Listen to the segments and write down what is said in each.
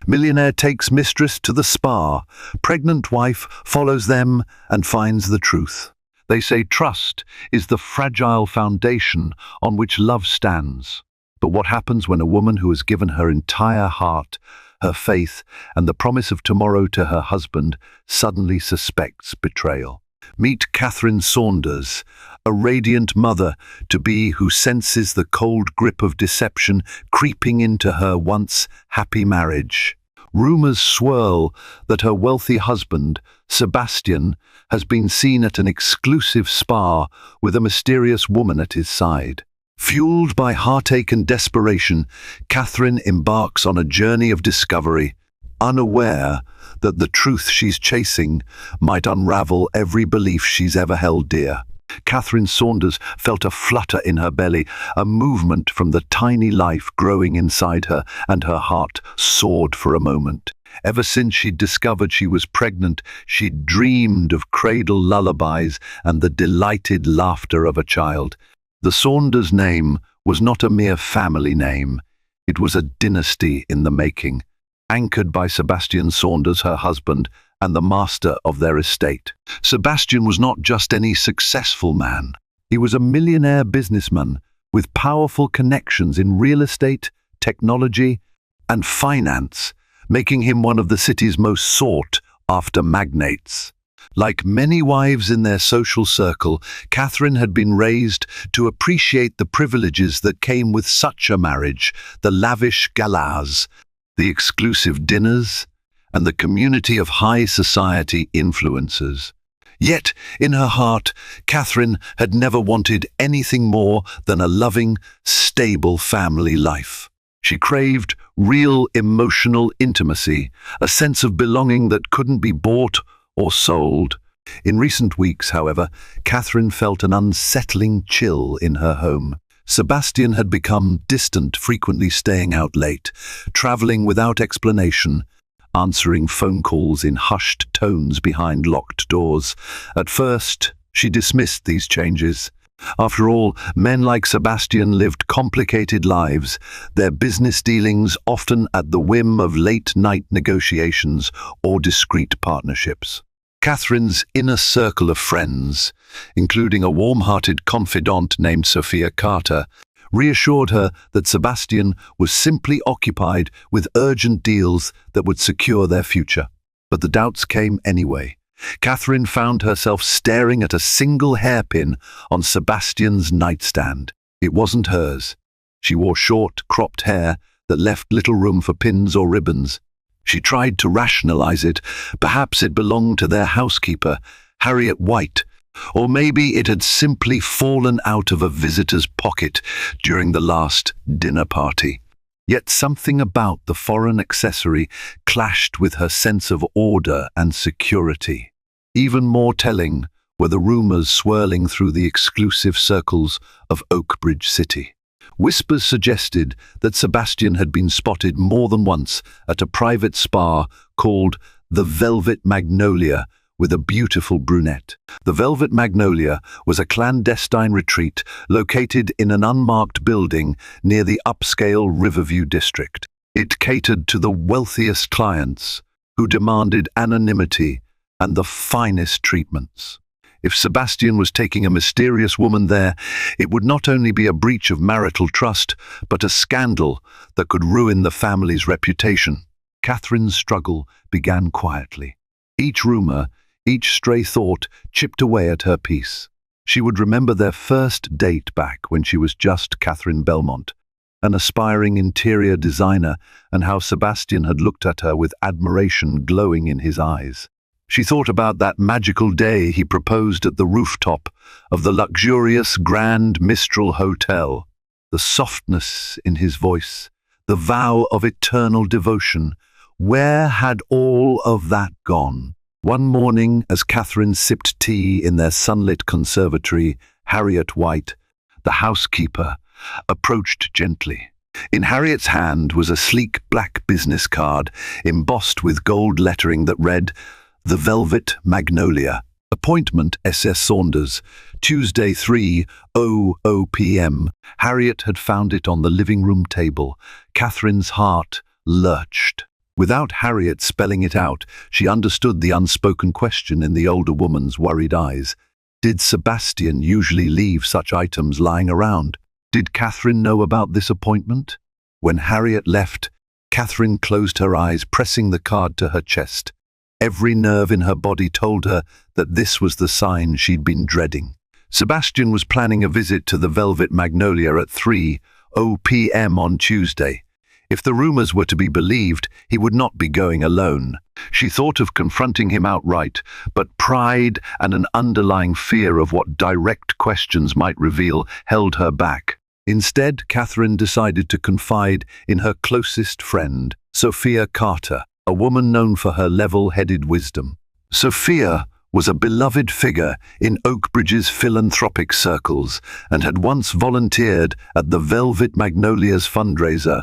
Millionaire takes Mistress to the spa. Pregnant wife follows them and finds the truth. They say trust is the fragile foundation on which love stands. But what happens when a woman who has given her entire heart, her faith, and the promise of tomorrow to her husband suddenly suspects betrayal? Meet Catherine Saunders, a radiant mother-to-be who senses the cold grip of deception creeping into her once happy marriage. Rumors swirl that her wealthy husband, Sebastian, has been seen at an exclusive spa with a mysterious woman at his side. Fueled by heartache and desperation, Catherine embarks on a journey of discovery, unaware that the truth she's chasing might unravel every belief she's ever held dear. Catherine Saunders felt a flutter in her belly, a movement from the tiny life growing inside her, and her heart soared for a moment. Ever since she'd discovered she was pregnant, she'd dreamed of cradle lullabies and the delighted laughter of a child. The Saunders name was not a mere family name. It was a dynasty in the making, anchored by Sebastian Saunders, her husband, and the master of their estate. Sebastian was not just any successful man. He was a millionaire businessman with powerful connections in real estate, technology, and finance, making him one of the city's most sought-after magnates. Like many wives in their social circle, Catherine had been raised to appreciate the privileges that came with such a marriage: the lavish galas, the exclusive dinners, and the community of high society influencers. Yet, in her heart, Catherine had never wanted anything more than a loving, stable family life. She craved real emotional intimacy, a sense of belonging that couldn't be bought or sold. In recent weeks, however, Catherine felt an unsettling chill in her home. Sebastian had become distant, frequently staying out late, traveling without explanation, answering phone calls in hushed tones behind locked doors. At first, she dismissed these changes. After all, men like Sebastian lived complicated lives, their business dealings often at the whim of late-night negotiations or discreet partnerships. Catherine's inner circle of friends, including a warm-hearted confidant named Sophia Carter, reassured her that Sebastian was simply occupied with urgent deals that would secure their future. But the doubts came anyway. Catherine found herself staring at a single hairpin on Sebastian's nightstand. It wasn't hers. She wore short, cropped hair that left little room for pins or ribbons. She tried to rationalize it. Perhaps it belonged to their housekeeper, Harriet White, or maybe it had simply fallen out of a visitor's pocket during the last dinner party. Yet something about the foreign accessory clashed with her sense of order and security. Even more telling were the rumors swirling through the exclusive circles of Oakbridge City. Whispers suggested that Sebastian had been spotted more than once at a private spa called the Velvet Magnolia with a beautiful brunette. The Velvet Magnolia was a clandestine retreat located in an unmarked building near the upscale Riverview district. It catered to the wealthiest clients who demanded anonymity and the finest treatments. If Sebastian was taking a mysterious woman there, it would not only be a breach of marital trust, but a scandal that could ruin the family's reputation. Catherine's struggle began quietly. Each rumor, each stray thought chipped away at her peace. She would remember their first date back when she was just Catherine Belmont, an aspiring interior designer, and how Sebastian had looked at her with admiration glowing in his eyes. She thought about that magical day he proposed at the rooftop of the luxurious Grand Mistral Hotel, the softness in his voice, the vow of eternal devotion. Where had all of that gone? One morning, as Catherine sipped tea in their sunlit conservatory, Harriet White, the housekeeper, approached gently. In Harriet's hand was a sleek black business card embossed with gold lettering that read, "The Velvet Magnolia. Appointment SS Saunders, Tuesday 3:00 p.m. Harriet had found it on the living room table. Catherine's heart lurched. Without Harriet spelling it out, she understood the unspoken question in the older woman's worried eyes. Did Sebastian usually leave such items lying around? Did Catherine know about this appointment? When Harriet left, Catherine closed her eyes, pressing the card to her chest. Every nerve in her body told her that this was the sign she'd been dreading. Sebastian was planning a visit to the Velvet Magnolia at 3:00 p.m. on Tuesday. If the rumors were to be believed, he would not be going alone. She thought of confronting him outright, but pride and an underlying fear of what direct questions might reveal held her back. Instead, Catherine decided to confide in her closest friend, Sophia Carter, a woman known for her level-headed wisdom. Sophia was a beloved figure in Oakbridge's philanthropic circles and had once volunteered at the Velvet Magnolias fundraiser,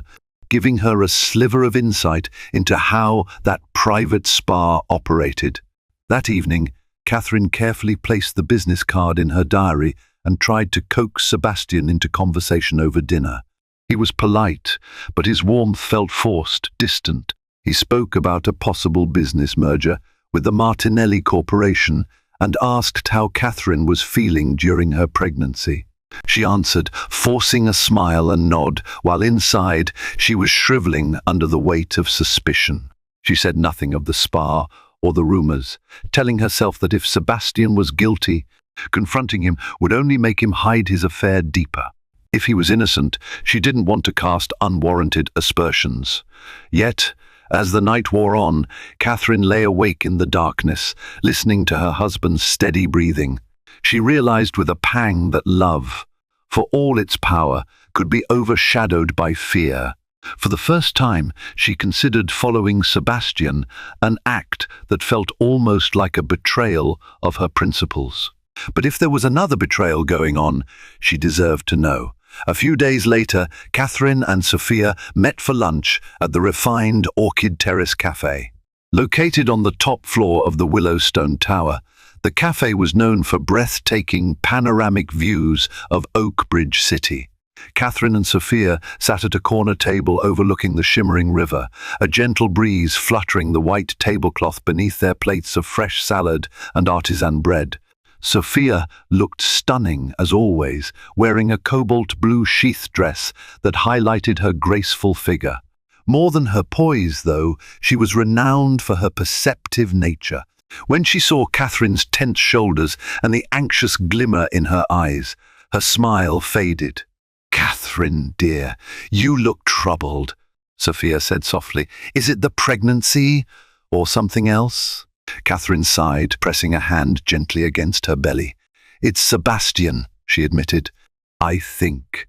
giving her a sliver of insight into how that private spa operated. That evening, Catherine carefully placed the business card in her diary and tried to coax Sebastian into conversation over dinner. He was polite, but his warmth felt forced, distant. He spoke about a possible business merger with the Martinelli Corporation and asked how Catherine was feeling during her pregnancy. She answered, forcing a smile and nod, while inside she was shriveling under the weight of suspicion. She said nothing of the spa or the rumors, telling herself that if Sebastian was guilty, confronting him would only make him hide his affair deeper. If he was innocent, she didn't want to cast unwarranted aspersions. Yet, as the night wore on, Catherine lay awake in the darkness, listening to her husband's steady breathing. She realized with a pang that love, for all its power, could be overshadowed by fear. For the first time, she considered following Sebastian, an act that felt almost like a betrayal of her principles. But if there was another betrayal going on, she deserved to know. A few days later, Catherine and Sophia met for lunch at the refined Orchid Terrace Cafe. Located on the top floor of the Willowstone Tower, the cafe was known for breathtaking panoramic views of Oakbridge City. Catherine and Sophia sat at a corner table overlooking the shimmering river, a gentle breeze fluttering the white tablecloth beneath their plates of fresh salad and artisan bread. Sophia looked stunning as always, wearing a cobalt blue sheath dress that highlighted her graceful figure. More than her poise, though, she was renowned for her perceptive nature. When she saw Catherine's tense shoulders and the anxious glimmer in her eyes, her smile faded. "Catherine, dear, you look troubled," Sophia said softly. "Is it the pregnancy or something else?" Catherine sighed, pressing a hand gently against her belly. "It's Sebastian," she admitted. I think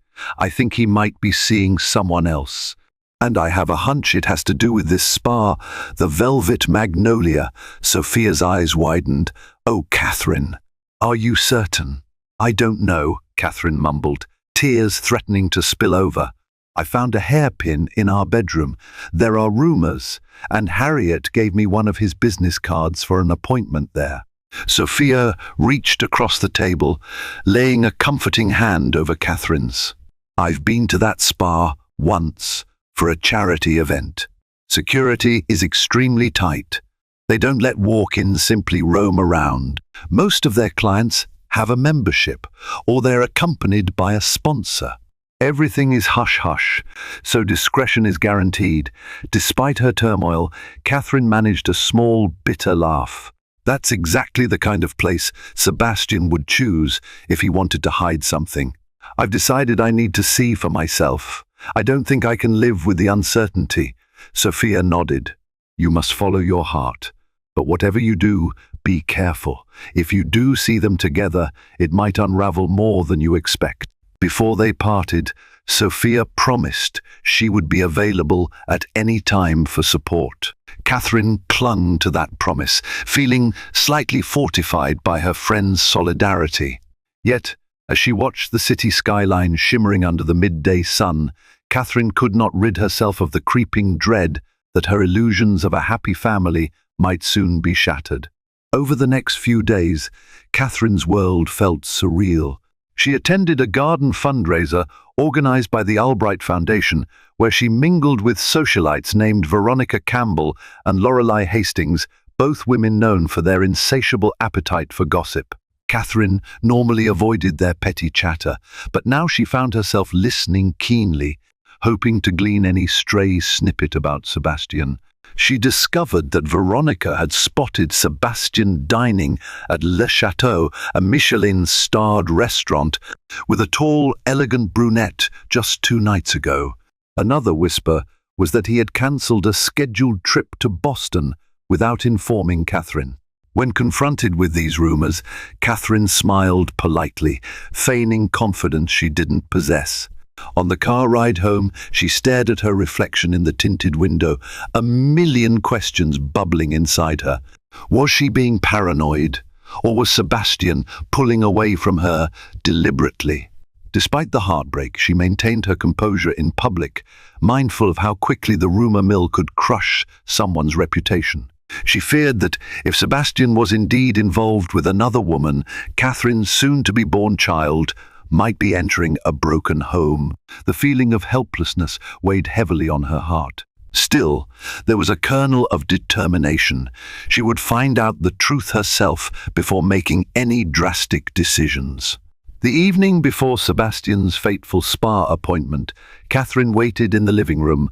he might be seeing someone else. And I have a hunch it has to do with this spa, the Velvet Magnolia." Sophia's eyes widened. "Oh, Catherine, are you certain?" "I don't know," Catherine mumbled, tears threatening to spill over. "I found a hairpin in our bedroom. There are rumors, and Harriet gave me one of his business cards for an appointment there." Sophia reached across the table, laying a comforting hand over Catherine's. "I've been to that spa once for a charity event. Security is extremely tight. They don't let walk-ins simply roam around. Most of their clients have a membership, or they're accompanied by a sponsor. Everything is hush-hush, so discretion is guaranteed." Despite her turmoil, Catherine managed a small, bitter laugh. That's exactly the kind of place Sebastian would choose if he wanted to hide something. "I've decided I need to see for myself. I don't think I can live with the uncertainty." Sophia nodded. "You must follow your heart. But whatever you do, be careful. If you do see them together, it might unravel more than you expect." Before they parted, Sophia promised she would be available at any time for support. Catherine clung to that promise, feeling slightly fortified by her friend's solidarity. Yet, as she watched the city skyline shimmering under the midday sun, Catherine could not rid herself of the creeping dread that her illusions of a happy family might soon be shattered. Over the next few days, Catherine's world felt surreal. She attended a garden fundraiser organized by the Albright Foundation, where she mingled with socialites named Veronica Campbell and Lorelei Hastings, both women known for their insatiable appetite for gossip. Catherine normally avoided their petty chatter, but now she found herself listening keenly, hoping to glean any stray snippet about Sebastian. She discovered that Veronica had spotted Sebastian dining at Le Chateau, a Michelin-starred restaurant, with a tall, elegant brunette just 2 nights ago. Another whisper was that he had cancelled a scheduled trip to Boston without informing Catherine. When confronted with these rumors, Catherine smiled politely, feigning confidence she didn't possess. On the car ride home, she stared at her reflection in the tinted window, a million questions bubbling inside her. Was she being paranoid, or was Sebastian pulling away from her deliberately? Despite the heartbreak, she maintained her composure in public, mindful of how quickly the rumor mill could crush someone's reputation. She feared that if Sebastian was indeed involved with another woman, Catherine's soon-to-be-born child might be entering a broken home. The feeling of helplessness weighed heavily on her heart. Still, there was a kernel of determination. She would find out the truth herself before making any drastic decisions. The evening before Sebastian's fateful spa appointment, Catherine waited in the living room,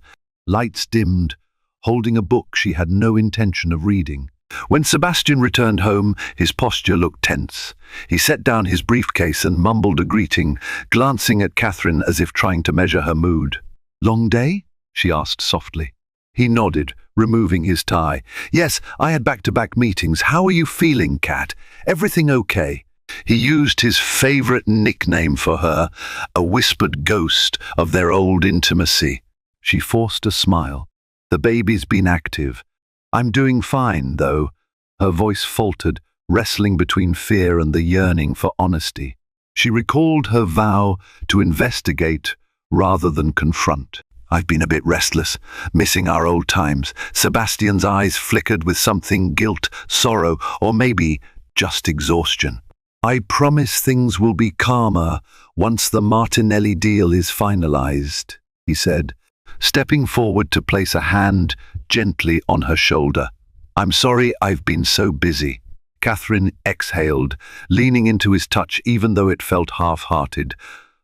lights dimmed, holding a book she had no intention of reading. When Sebastian returned home, his posture looked tense. He set down his briefcase and mumbled a greeting, glancing at Catherine as if trying to measure her mood. "Long day?" she asked softly. He nodded, removing his tie. "Yes, I had back-to-back meetings. How are you feeling, Cat? Everything okay?" He used his favorite nickname for her, a whispered ghost of their old intimacy. She forced a smile. "The baby's been active. I'm doing fine, though." Her voice faltered, wrestling between fear and the yearning for honesty. She recalled her vow to investigate rather than confront. "I've been a bit restless, missing our old times." Sebastian's eyes flickered with something: guilt, sorrow, or maybe just exhaustion. "I promise things will be calmer once the Martinelli deal is finalized," he said, stepping forward to place a hand gently on her shoulder. "I'm sorry I've been so busy." Catherine exhaled, leaning into his touch even though it felt half-hearted.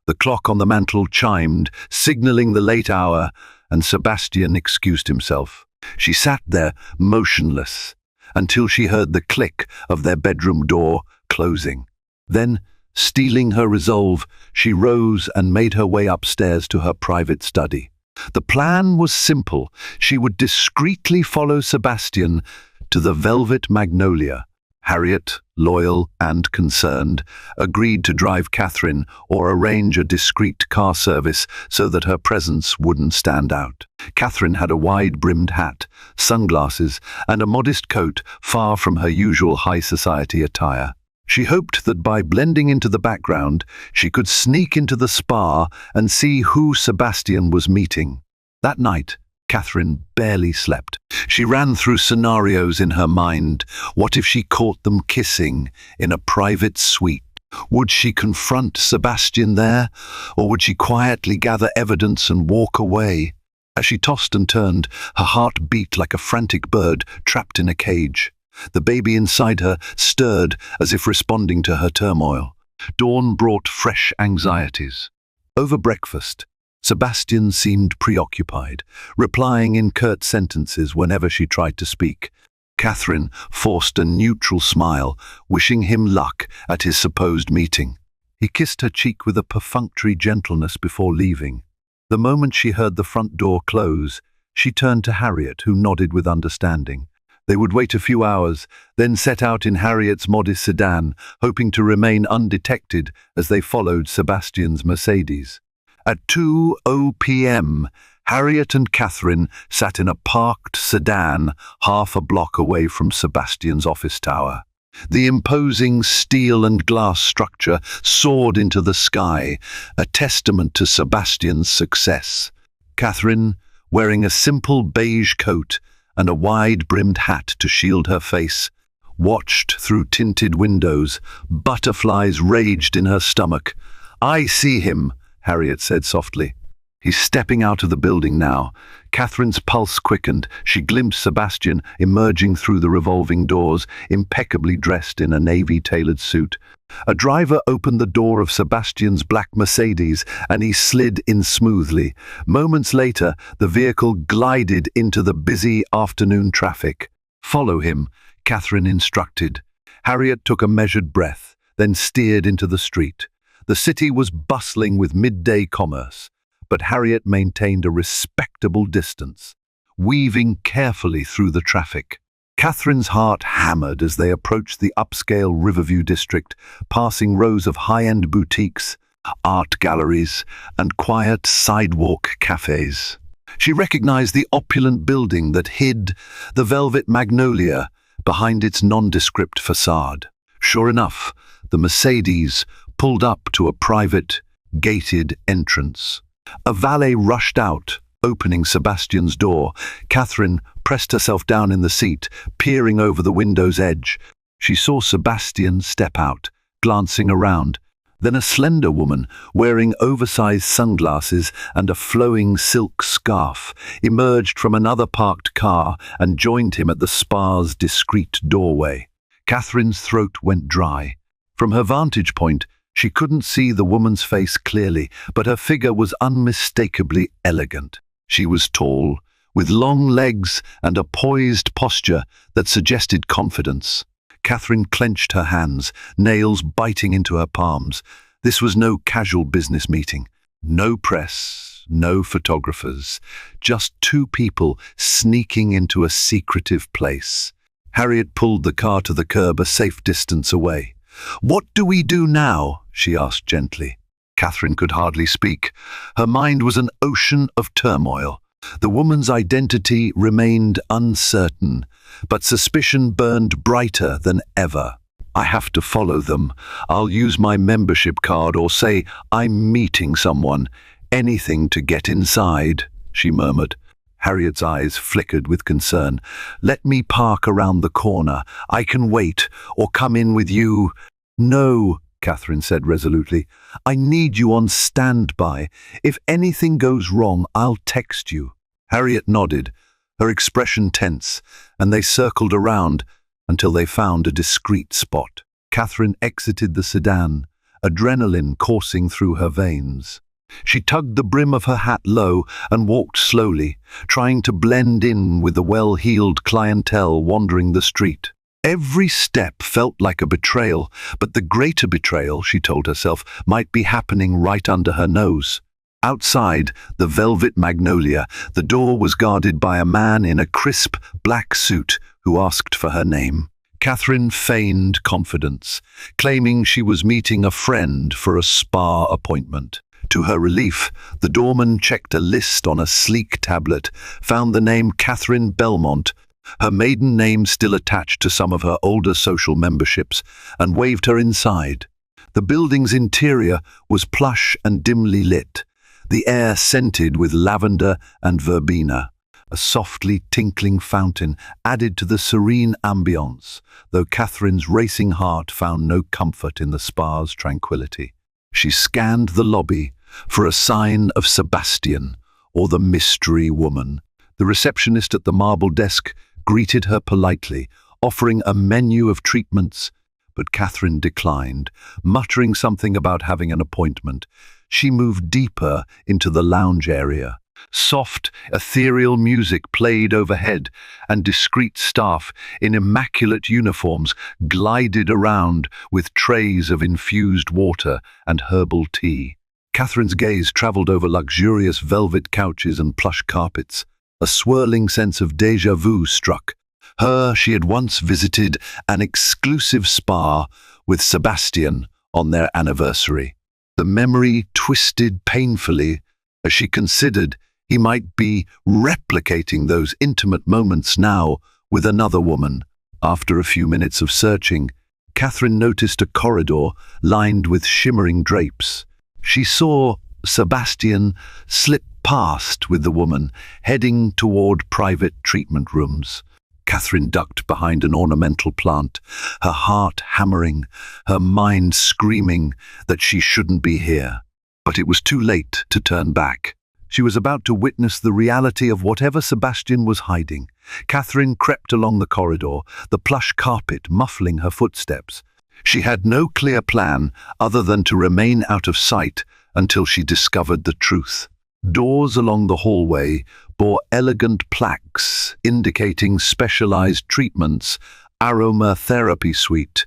The clock on the mantel chimed, signaling the late hour, and Sebastian excused himself. She sat there, motionless, until she heard the click of their bedroom door closing. Then, steeling her resolve, she rose and made her way upstairs to her private study. The plan was simple. She would discreetly follow Sebastian to the Velvet Magnolia. Harriet, loyal and concerned, agreed to drive Catherine or arrange a discreet car service so that her presence wouldn't stand out. Catherine had a wide-brimmed hat, sunglasses, and a modest coat far from her usual high society attire. She hoped that by blending into the background, she could sneak into the spa and see who Sebastian was meeting. That night, Catherine barely slept. She ran through scenarios in her mind. What if she caught them kissing in a private suite? Would she confront Sebastian there, or would she quietly gather evidence and walk away? As she tossed and turned, her heart beat like a frantic bird trapped in a cage. The baby inside her stirred as if responding to her turmoil. Dawn brought fresh anxieties. Over breakfast, Sebastian seemed preoccupied, replying in curt sentences whenever she tried to speak. Catherine forced a neutral smile, wishing him luck at his supposed meeting. He kissed her cheek with a perfunctory gentleness before leaving. The moment she heard the front door close, she turned to Harriet, who nodded with understanding. They would wait a few hours, then set out in Harriet's modest sedan, hoping to remain undetected as they followed Sebastian's Mercedes. At 2:00 p.m., Harriet and Catherine sat in a parked sedan half a block away from Sebastian's office tower. The imposing steel and glass structure soared into the sky, a testament to Sebastian's success. Catherine, wearing a simple beige coat and a wide-brimmed hat to shield her face, watched through tinted windows. Butterflies raged in her stomach, "I see him," Harriet said softly. "He's stepping out of the building now." Catherine's pulse quickened. She glimpsed Sebastian emerging through the revolving doors, impeccably dressed in a navy-tailored suit. A driver opened the door of Sebastian's black Mercedes, and he slid in smoothly. Moments later, the vehicle glided into the busy afternoon traffic. "Follow him," Catherine instructed. Harriet took a measured breath, then steered into the street. The city was bustling with midday commerce, but Harriet maintained a respectable distance, weaving carefully through the traffic. Catherine's heart hammered as they approached the upscale Riverview district, passing rows of high-end boutiques, art galleries, and quiet sidewalk cafes. She recognized the opulent building that hid the velvet magnolia behind its nondescript facade. Sure enough, the Mercedes pulled up to a private, gated entrance. A valet rushed out, opening Sebastian's door. Catherine pressed herself down in the seat, peering over the window's edge. She saw Sebastian step out, glancing around. Then a slender woman, wearing oversized sunglasses and a flowing silk scarf, emerged from another parked car and joined him at the spa's discreet doorway. Catherine's throat went dry. From her vantage point, she couldn't see the woman's face clearly, but her figure was unmistakably elegant. She was tall, with long legs and a poised posture that suggested confidence. Catherine clenched her hands, nails biting into her palms. This was no casual business meeting. No press, no photographers, just two people sneaking into a secretive place. Harriet pulled the car to the curb a safe distance away. "What do we do now?" she asked gently. Catherine could hardly speak. Her mind was an ocean of turmoil. The woman's identity remained uncertain, but suspicion burned brighter than ever. "I have to follow them. I'll use my membership card or say I'm meeting someone. Anything to get inside," she murmured. Harriet's eyes flickered with concern. "Let me park around the corner. I can wait, or come in with you." "No," Catherine said resolutely. "I need you on standby. If anything goes wrong, I'll text you." Harriet nodded, her expression tense, and they circled around until they found a discreet spot. Catherine exited the sedan, adrenaline coursing through her veins. She tugged the brim of her hat low and walked slowly, trying to blend in with the well-heeled clientele wandering the street. Every step felt like a betrayal, but the greater betrayal, she told herself, might be happening right under her nose. Outside the velvet magnolia, the door was guarded by a man in a crisp black suit who asked for her name. Catherine feigned confidence, claiming she was meeting a friend for a spa appointment. To her relief, the doorman checked a list on a sleek tablet, found the name Catherine Belmont, her maiden name still attached to some of her older social memberships, and waved her inside. The building's interior was plush and dimly lit, the air scented with lavender and verbena. A softly tinkling fountain added to the serene ambience, though Catherine's racing heart found no comfort in the spa's tranquility. She scanned the lobby for a sign of Sebastian or the mystery woman. The receptionist at the marble desk greeted her politely, offering a menu of treatments, but Catherine declined, muttering something about having an appointment. She moved deeper into the lounge area. Soft, ethereal music played overhead, and discreet staff in immaculate uniforms glided around with trays of infused water and herbal tea. Catherine's gaze traveled over luxurious velvet couches and plush carpets. A swirling sense of déjà vu struck her. She had once visited an exclusive spa with Sebastian on their anniversary. The memory twisted painfully as she considered he might be replicating those intimate moments now with another woman. After a few minutes of searching, Catherine noticed a corridor lined with shimmering drapes. She saw Sebastian slip past with the woman, heading toward private treatment rooms. Catherine ducked behind an ornamental plant, her heart hammering, her mind screaming that she shouldn't be here. But it was too late to turn back. She was about to witness the reality of whatever Sebastian was hiding. Catherine crept along the corridor, the plush carpet muffling her footsteps. She had no clear plan other than to remain out of sight until she discovered the truth. Doors along the hallway bore elegant plaques indicating specialized treatments, aromatherapy suite,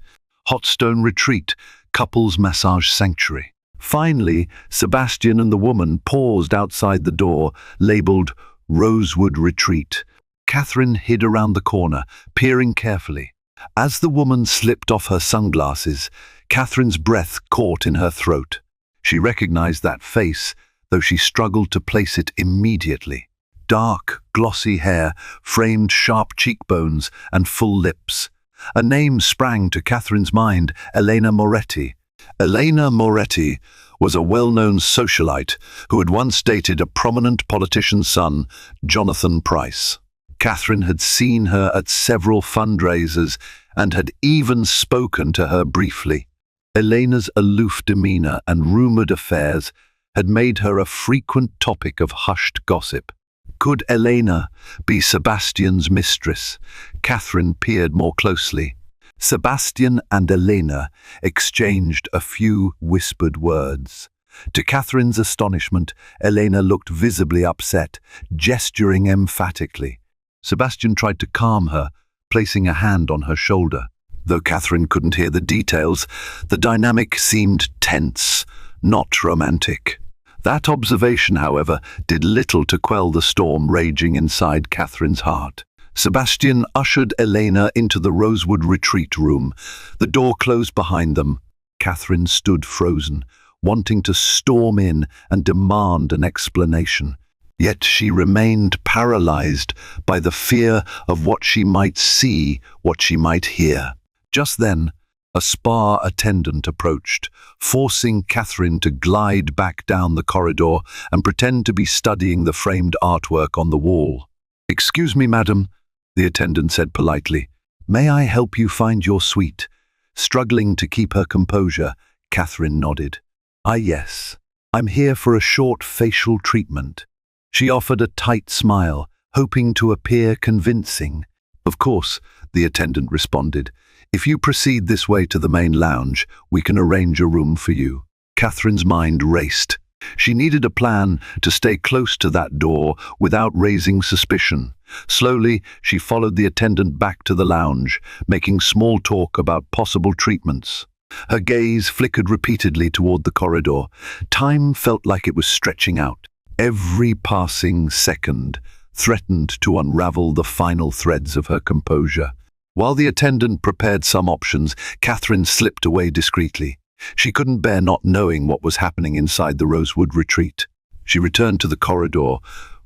hot stone retreat, couples massage sanctuary. Finally, Sebastian and the woman paused outside the door, labeled Rosewood Retreat. Catherine hid around the corner, peering carefully. As the woman slipped off her sunglasses, Catherine's breath caught in her throat. She recognized that face, though she struggled to place it immediately. Dark, glossy hair, framed sharp cheekbones, and full lips. A name sprang to Catherine's mind, Elena Moretti. Elena Moretti was a well-known socialite who had once dated a prominent politician's son, Jonathan Price. Catherine had seen her at several fundraisers and had even spoken to her briefly. Elena's aloof demeanor and rumored affairs had made her a frequent topic of hushed gossip. Could Elena be Sebastian's mistress? Catherine peered more closely. Sebastian and Elena exchanged a few whispered words. To Catherine's astonishment, Elena looked visibly upset, gesturing emphatically. Sebastian tried to calm her, placing a hand on her shoulder. Though Catherine couldn't hear the details, the dynamic seemed tense, not romantic. That observation, however, did little to quell the storm raging inside Catherine's heart. Sebastian ushered Elena into the Rosewood Retreat room. The door closed behind them. Catherine stood frozen, wanting to storm in and demand an explanation. Yet she remained paralyzed by the fear of what she might see, what she might hear. Just then, a spa attendant approached, forcing Catherine to glide back down the corridor and pretend to be studying the framed artwork on the wall. "Excuse me, madam," the attendant said politely. "May I help you find your suite?" Struggling to keep her composure, Catherine nodded. "Ah, yes. I'm here for a short facial treatment." She offered a tight smile, hoping to appear convincing. "Of course," the attendant responded. "If you proceed this way to the main lounge, we can arrange a room for you." Catherine's mind raced. She needed a plan to stay close to that door without raising suspicion. Slowly, she followed the attendant back to the lounge, making small talk about possible treatments. Her gaze flickered repeatedly toward the corridor. Time felt like it was stretching out. Every passing second threatened to unravel the final threads of her composure. While the attendant prepared some options, Catherine slipped away discreetly. She couldn't bear not knowing what was happening inside the Rosewood Retreat. She returned to the corridor,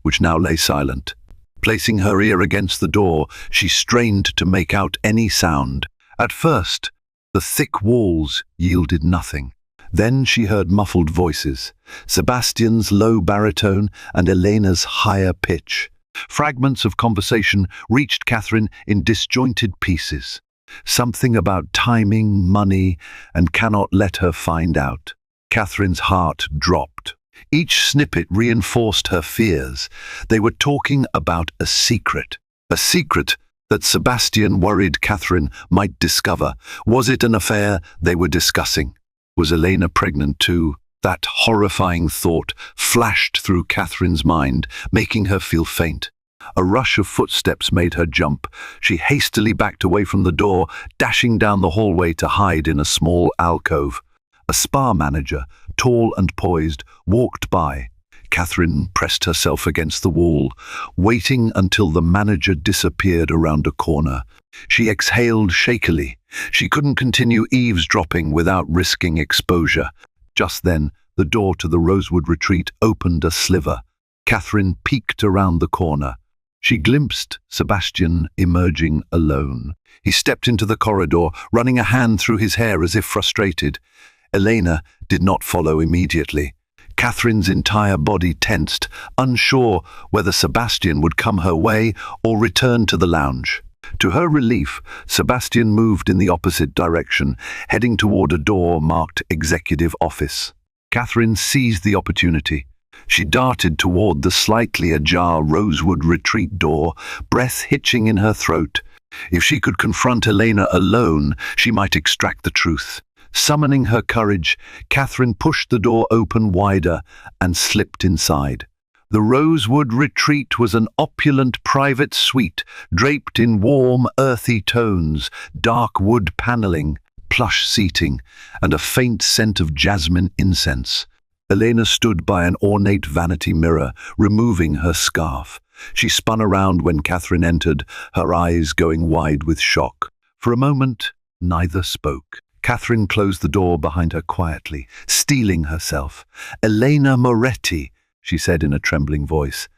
which now lay silent. Placing her ear against the door, she strained to make out any sound. At first, the thick walls yielded nothing. Then she heard muffled voices, Sebastian's low baritone and Elena's higher pitch. Fragments of conversation reached Catherine in disjointed pieces. Something about timing, money, and cannot let her find out. Catherine's heart dropped. Each snippet reinforced her fears. They were talking about a secret that Sebastian worried Catherine might discover. Was it an affair they were discussing? Was Elena pregnant too? That horrifying thought flashed through Catherine's mind, making her feel faint. A rush of footsteps made her jump. She hastily backed away from the door, dashing down the hallway to hide in a small alcove. A spa manager, tall and poised, walked by. Catherine pressed herself against the wall, waiting until the manager disappeared around a corner. She exhaled shakily. She couldn't continue eavesdropping without risking exposure. Just then, the door to the Rosewood Retreat opened a sliver. Catherine peeked around the corner. She glimpsed Sebastian emerging alone. He stepped into the corridor, running a hand through his hair as if frustrated. Elena did not follow immediately. Catherine's entire body tensed, unsure whether Sebastian would come her way or return to the lounge. To her relief, Sebastian moved in the opposite direction, heading toward a door marked Executive Office. Catherine seized the opportunity. She darted toward the slightly ajar rosewood retreat door, breath hitching in her throat. If she could confront Elena alone, she might extract the truth. Summoning her courage, Catherine pushed the door open wider and slipped inside. The rosewood retreat was an opulent private suite, draped in warm, earthy tones, dark wood paneling, plush seating, and a faint scent of jasmine incense. Elena stood by an ornate vanity mirror, removing her scarf. She spun around when Catherine entered, her eyes going wide with shock. For a moment, neither spoke. Catherine closed the door behind her quietly, steeling herself. "Elena Moretti," she said in a trembling voice.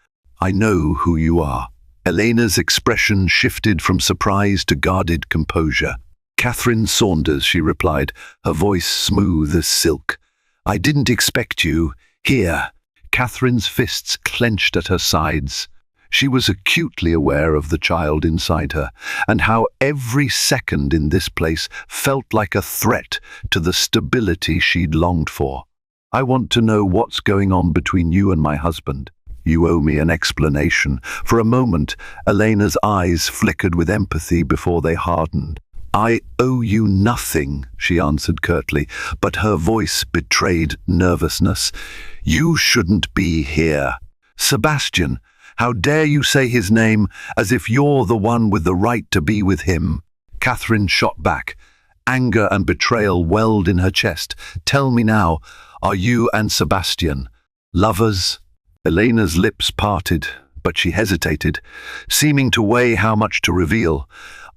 "I know who you are." Elena's expression shifted from surprise to guarded composure. "Catherine Saunders," she replied, her voice smooth as silk. "I didn't expect you. Here." Catherine's fists clenched at her sides. She was acutely aware of the child inside her, and how every second in this place felt like a threat to the stability she'd longed for. "I want to know what's going on between you and my husband. You owe me an explanation." For a moment, Elena's eyes flickered with empathy before they hardened. "I owe you nothing," she answered curtly, but her voice betrayed nervousness. "You shouldn't be here." "Sebastian, how dare you say his name as if you're the one with the right to be with him?" Catherine shot back. Anger and betrayal welled in her chest. "Tell me now, are you and Sebastian lovers?" Elena's lips parted, but she hesitated, seeming to weigh how much to reveal.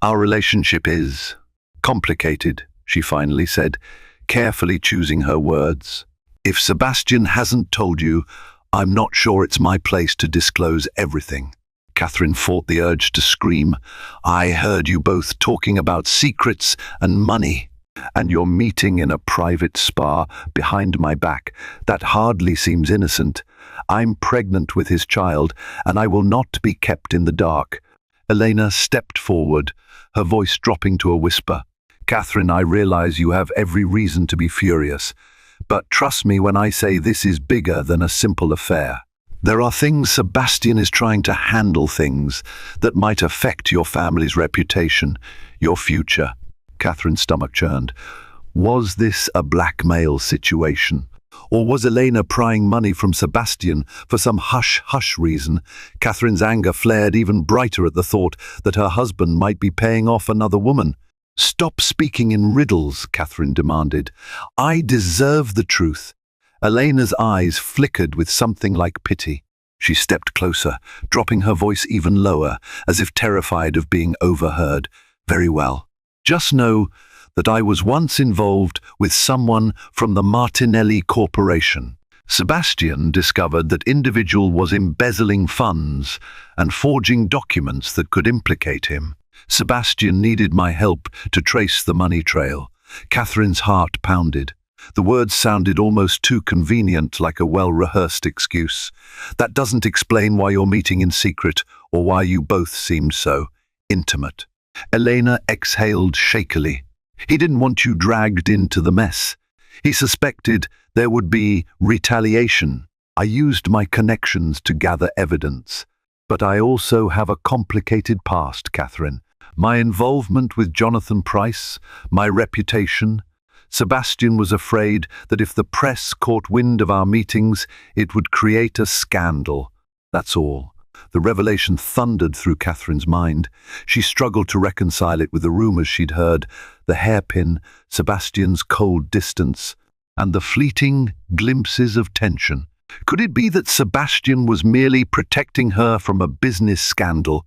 "Our relationship is complicated," she finally said, carefully choosing her words. "If Sebastian hasn't told you, I'm not sure it's my place to disclose everything." Catherine fought the urge to scream. "I heard you both talking about secrets and money, and your meeting in a private spa behind my back. That hardly seems innocent. I'm pregnant with his child, and I will not be kept in the dark." Elena stepped forward, her voice dropping to a whisper. "Catherine, I realize you have every reason to be furious, but trust me when I say this is bigger than a simple affair. There are things Sebastian is trying to handle, things that might affect your family's reputation, your future." Catherine's stomach churned. Was this a blackmail situation? Or was Elena prying money from Sebastian for some hush-hush reason? Catherine's anger flared even brighter at the thought that her husband might be paying off another woman. "Stop speaking in riddles," Catherine demanded. "I deserve the truth." Elena's eyes flickered with something like pity. She stepped closer, dropping her voice even lower, as if terrified of being overheard. "Very well. Just know that I was once involved with someone from the Martinelli Corporation. Sebastian discovered that individual was embezzling funds and forging documents that could implicate him. Sebastian needed my help to trace the money trail." Catherine's heart pounded. The words sounded almost too convenient, like a well-rehearsed excuse. "That doesn't explain why you're meeting in secret or why you both seemed so intimate." Elena exhaled shakily. "He didn't want you dragged into the mess. He suspected there would be retaliation. I used my connections to gather evidence. But I also have a complicated past, Catherine. My involvement with Jonathan Price, my reputation. Sebastian was afraid that if the press caught wind of our meetings, it would create a scandal. That's all." The revelation thundered through Catherine's mind. She struggled to reconcile it with the rumors she'd heard, the hairpin, Sebastian's cold distance, and the fleeting glimpses of tension. Could it be that Sebastian was merely protecting her from a business scandal?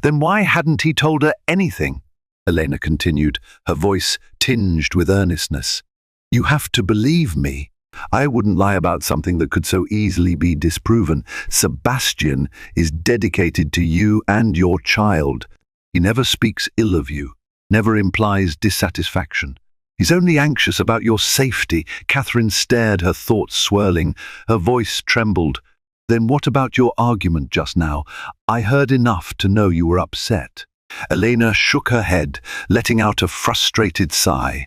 Then why hadn't he told her anything? Elena continued, her voice tinged with earnestness. "You have to believe me. I wouldn't lie about something that could so easily be disproven. Sebastian is dedicated to you and your child. He never speaks ill of you, never implies dissatisfaction. He's only anxious about your safety." Catherine stared, her thoughts swirling. Her voice trembled. "Then what about your argument just now? I heard enough to know you were upset." Elena shook her head, letting out a frustrated sigh.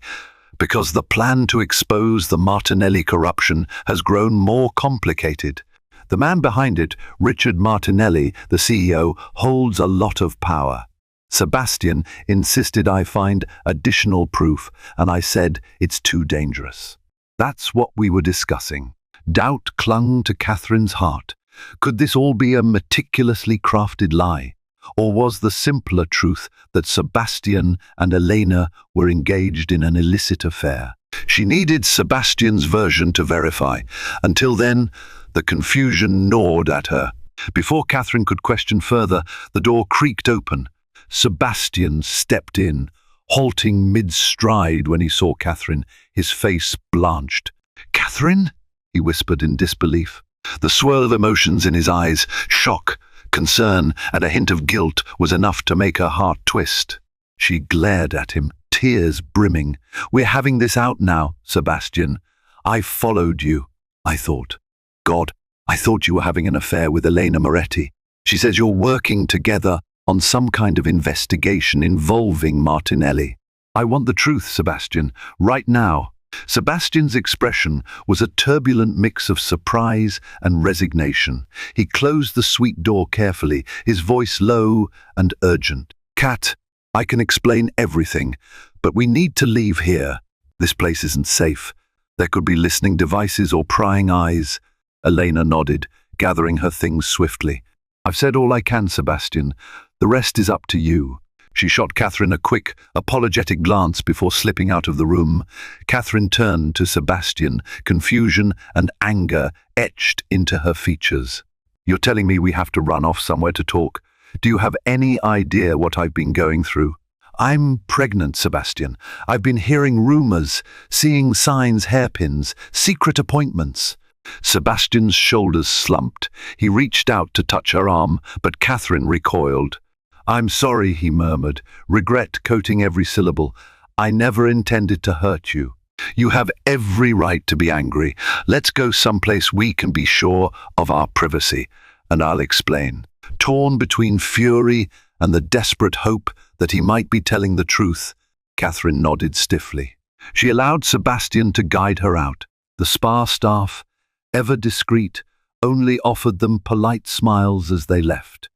Because the plan to expose the Martinelli corruption has grown more complicated. The man behind it, Richard Martinelli, the CEO, holds a lot of power. Sebastian insisted I find additional proof, and I said it's too dangerous. That's what we were discussing. Doubt clung to Catherine's heart. Could this all be a meticulously crafted lie? Or was the simpler truth that Sebastian and Elena were engaged in an illicit affair? She needed Sebastian's version to verify. Until then, the confusion gnawed at her. Before Catherine could question further, the door creaked open. Sebastian stepped in, halting mid-stride when he saw Catherine, his face blanched. "Catherine?" he whispered in disbelief. The swirl of emotions in his eyes, shock, concern, and a hint of guilt, was enough to make her heart twist. She glared at him, tears brimming. "We're having this out now, Sebastian. I followed you, I thought. God, I thought you were having an affair with Elena Moretti. She says you're working together on some kind of investigation involving Martinelli. I want the truth, Sebastian, right now." Sebastian's expression was a turbulent mix of surprise and resignation. He closed the suite door carefully, his voice low and urgent. "Kat, I can explain everything, but we need to leave here. This place isn't safe. There could be listening devices or prying eyes." Elena nodded, gathering her things swiftly. "I've said all I can, Sebastian. The rest is up to you." She shot Catherine a quick, apologetic glance before slipping out of the room. Catherine turned to Sebastian, confusion and anger etched into her features. "You're telling me we have to run off somewhere to talk? Do you have any idea what I've been going through?" "I'm pregnant, Sebastian. I've been hearing rumors, seeing signs, hairpins, secret appointments." Sebastian's shoulders slumped. He reached out to touch her arm, but Catherine recoiled. "I'm sorry," he murmured, regret coating every syllable. "I never intended to hurt you." "You have every right to be angry. Let's go someplace we can be sure of our privacy, and I'll explain." Torn between fury and the desperate hope that he might be telling the truth, Catherine nodded stiffly. She allowed Sebastian to guide her out. The spa staff, ever discreet, only offered them polite smiles as they left.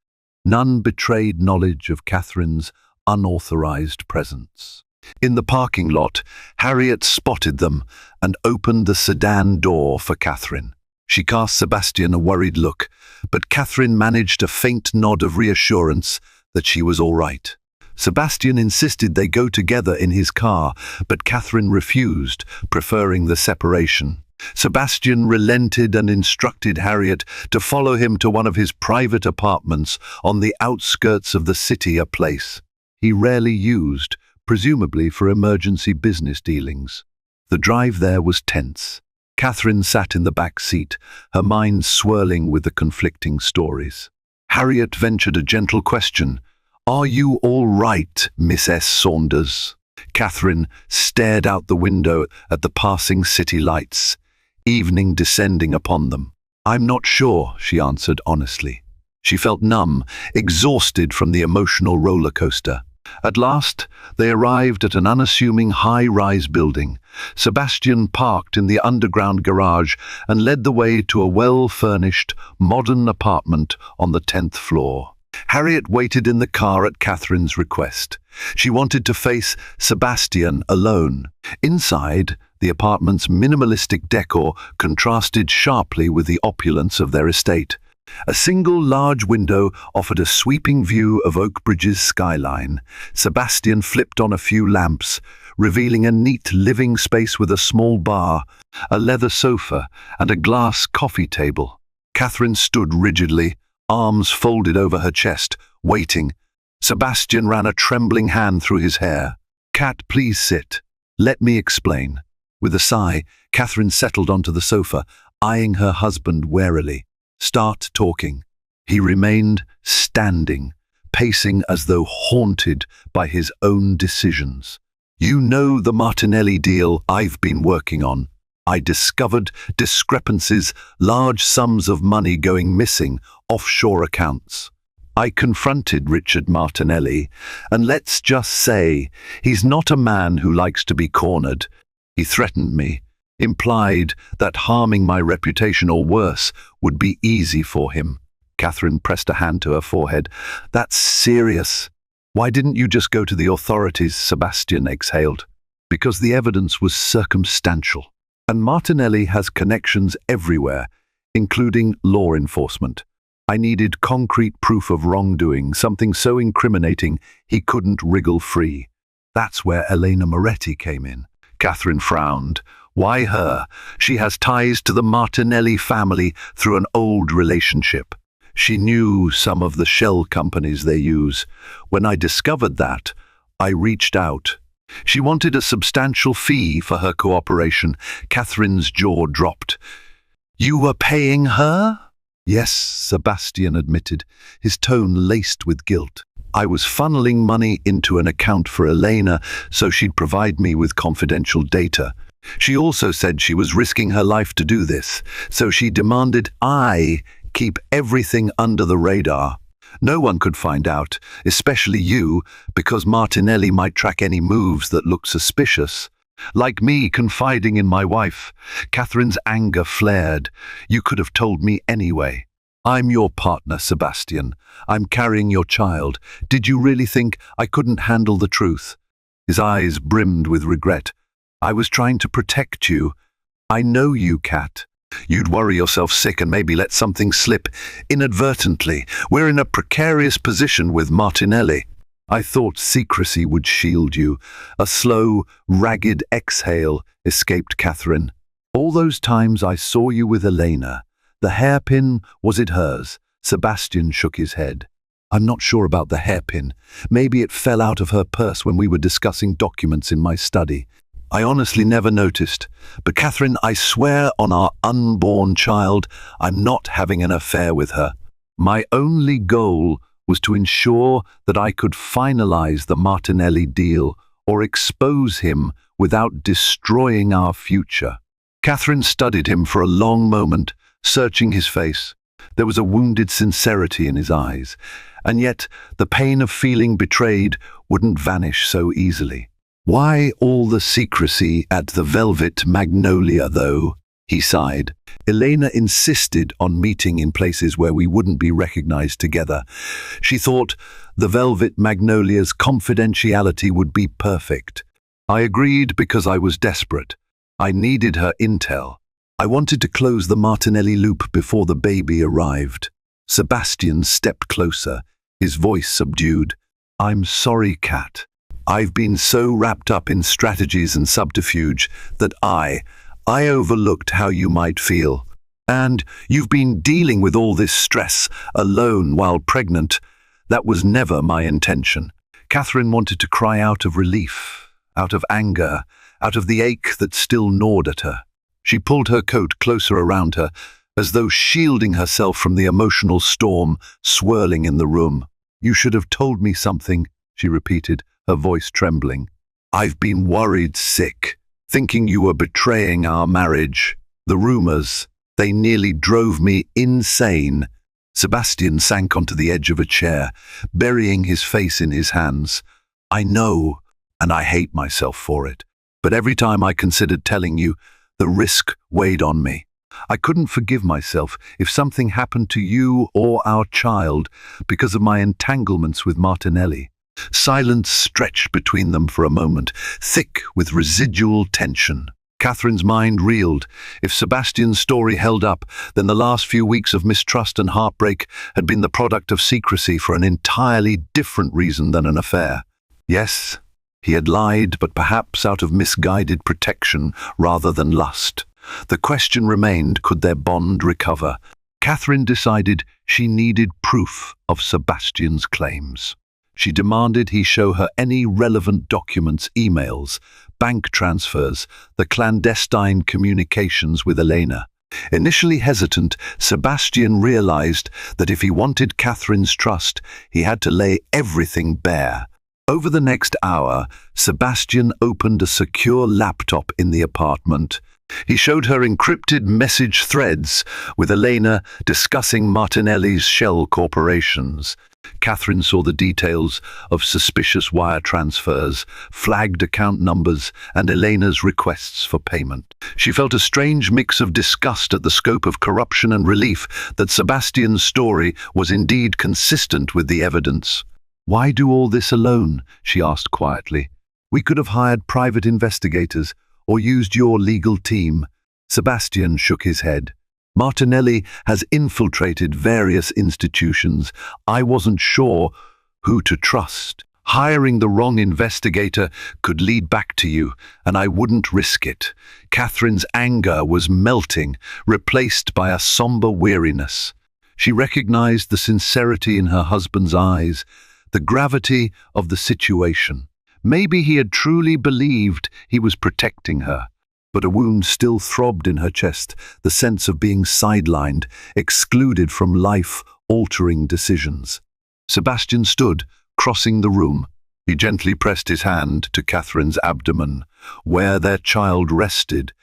None betrayed knowledge of Catherine's unauthorized presence. In the parking lot, Harriet spotted them and opened the sedan door for Catherine. She cast Sebastian a worried look, but Catherine managed a faint nod of reassurance that she was all right. Sebastian insisted they go together in his car, but Catherine refused, preferring the separation. Sebastian relented and instructed Harriet to follow him to one of his private apartments on the outskirts of the city, a place he rarely used, presumably for emergency business dealings. The drive there was tense. Catherine sat in the back seat, her mind swirling with the conflicting stories. Harriet ventured a gentle question. "Are you all right, Miss S. Saunders?" Catherine stared out the window at the passing city lights, evening descending upon them. "I'm not sure," she answered honestly. She felt numb, exhausted from the emotional roller coaster. At last, they arrived at an unassuming high-rise building. Sebastian parked in the underground garage and led the way to a well-furnished, modern apartment on the 10th floor. Harriet waited in the car at Catherine's request. She wanted to face Sebastian alone. Inside, the apartment's minimalistic decor contrasted sharply with the opulence of their estate. A single large window offered a sweeping view of Oakbridge's skyline. Sebastian flipped on a few lamps, revealing a neat living space with a small bar, a leather sofa, and a glass coffee table. Catherine stood rigidly, arms folded over her chest, waiting. Sebastian ran a trembling hand through his hair. "Cat, please sit. Let me explain." With a sigh, Catherine settled onto the sofa, eyeing her husband warily. "Start talking." He remained standing, pacing as though haunted by his own decisions. "You know the Martinelli deal I've been working on. I discovered discrepancies, large sums of money going missing, offshore accounts. I confronted Richard Martinelli, and let's just say he's not a man who likes to be cornered. He threatened me, implied that harming my reputation or worse would be easy for him. Catherine pressed a hand to her forehead. That's serious. Why didn't you just go to the authorities? Sebastian exhaled. Because the evidence was circumstantial. And Martinelli has connections everywhere, including law enforcement. I needed concrete proof of wrongdoing, something so incriminating he couldn't wriggle free. That's where Elena Moretti came in. Catherine frowned. Why her? She has ties to the Martinelli family through an old relationship. She knew some of the shell companies they use. When I discovered that, I reached out. She wanted a substantial fee for her cooperation. Catherine's jaw dropped. You were paying her? Yes, Sebastian admitted, his tone laced with guilt. I was funneling money into an account for Elena so she'd provide me with confidential data. She also said she was risking her life to do this, so she demanded I keep everything under the radar. No one could find out, especially you, because Martinelli might track any moves that look suspicious. Like me confiding in my wife. Catherine's anger flared. You could have told me anyway. I'm your partner, Sebastian. I'm carrying your child. Did you really think I couldn't handle the truth? His eyes brimmed with regret. I was trying to protect you. I know you, Kat. You'd worry yourself sick and maybe let something slip inadvertently. We're in a precarious position with Martinelli. I thought secrecy would shield you. A slow, ragged exhale escaped Catherine. All those times I saw you with Elena. The hairpin, was it hers? Sebastian shook his head. I'm not sure about the hairpin. Maybe it fell out of her purse when we were discussing documents in my study. I honestly never noticed. But Catherine, I swear on our unborn child, I'm not having an affair with her. My only goal was to ensure that I could finalize the Martinelli deal or expose him without destroying our future. Catherine studied him for a long moment, searching his face. There was a wounded sincerity in his eyes, and yet the pain of feeling betrayed wouldn't vanish so easily. Why all the secrecy at the Velvet Magnolia, though? He sighed. Elena insisted on meeting in places where we wouldn't be recognized together. She thought the Velvet Magnolia's confidentiality would be perfect. I agreed because I was desperate. I needed her intel. I wanted to close the Martinelli loop before the baby arrived. Sebastian stepped closer, his voice subdued. I'm sorry, Kat. I've been so wrapped up in strategies and subterfuge that I overlooked how you might feel. And you've been dealing with all this stress alone while pregnant. That was never my intention. Catherine wanted to cry out of relief, out of anger, out of the ache that still gnawed at her. She pulled her coat closer around her, as though shielding herself from the emotional storm swirling in the room. You should have told me something, she repeated, her voice trembling. I've been worried sick, thinking you were betraying our marriage. The rumors, they nearly drove me insane. Sebastian sank onto the edge of a chair, burying his face in his hands. I know, and I hate myself for it. But every time I considered telling you, the risk weighed on me. I couldn't forgive myself if something happened to you or our child because of my entanglements with Martinelli. Silence stretched between them for a moment, thick with residual tension. Catherine's mind reeled. If Sebastian's story held up, then the last few weeks of mistrust and heartbreak had been the product of secrecy for an entirely different reason than an affair. Yes, he had lied, but perhaps out of misguided protection rather than lust. The question remained, could their bond recover? Catherine decided she needed proof of Sebastian's claims. She demanded he show her any relevant documents, emails, bank transfers, the clandestine communications with Elena. Initially hesitant, Sebastian realized that if he wanted Catherine's trust, he had to lay everything bare. Over the next hour, Sebastian opened a secure laptop in the apartment. He showed her encrypted message threads with Elena discussing Martinelli's shell corporations. Catherine saw the details of suspicious wire transfers, flagged account numbers, and Elena's requests for payment. She felt a strange mix of disgust at the scope of corruption and relief that Sebastian's story was indeed consistent with the evidence. "Why do all this alone?" she asked quietly. "We could have hired private investigators or used your legal team." Sebastian shook his head. "Martinelli has infiltrated various institutions. I wasn't sure who to trust. Hiring the wrong investigator could lead back to you, and I wouldn't risk it." Catherine's anger was melting, replaced by a somber weariness. She recognized the sincerity in her husband's eyes, the gravity of the situation. Maybe he had truly believed he was protecting her. But a wound still throbbed in her chest, the sense of being sidelined, excluded from life-altering decisions. Sebastian stood, crossing the room. He gently pressed his hand to Catherine's abdomen, where their child rested.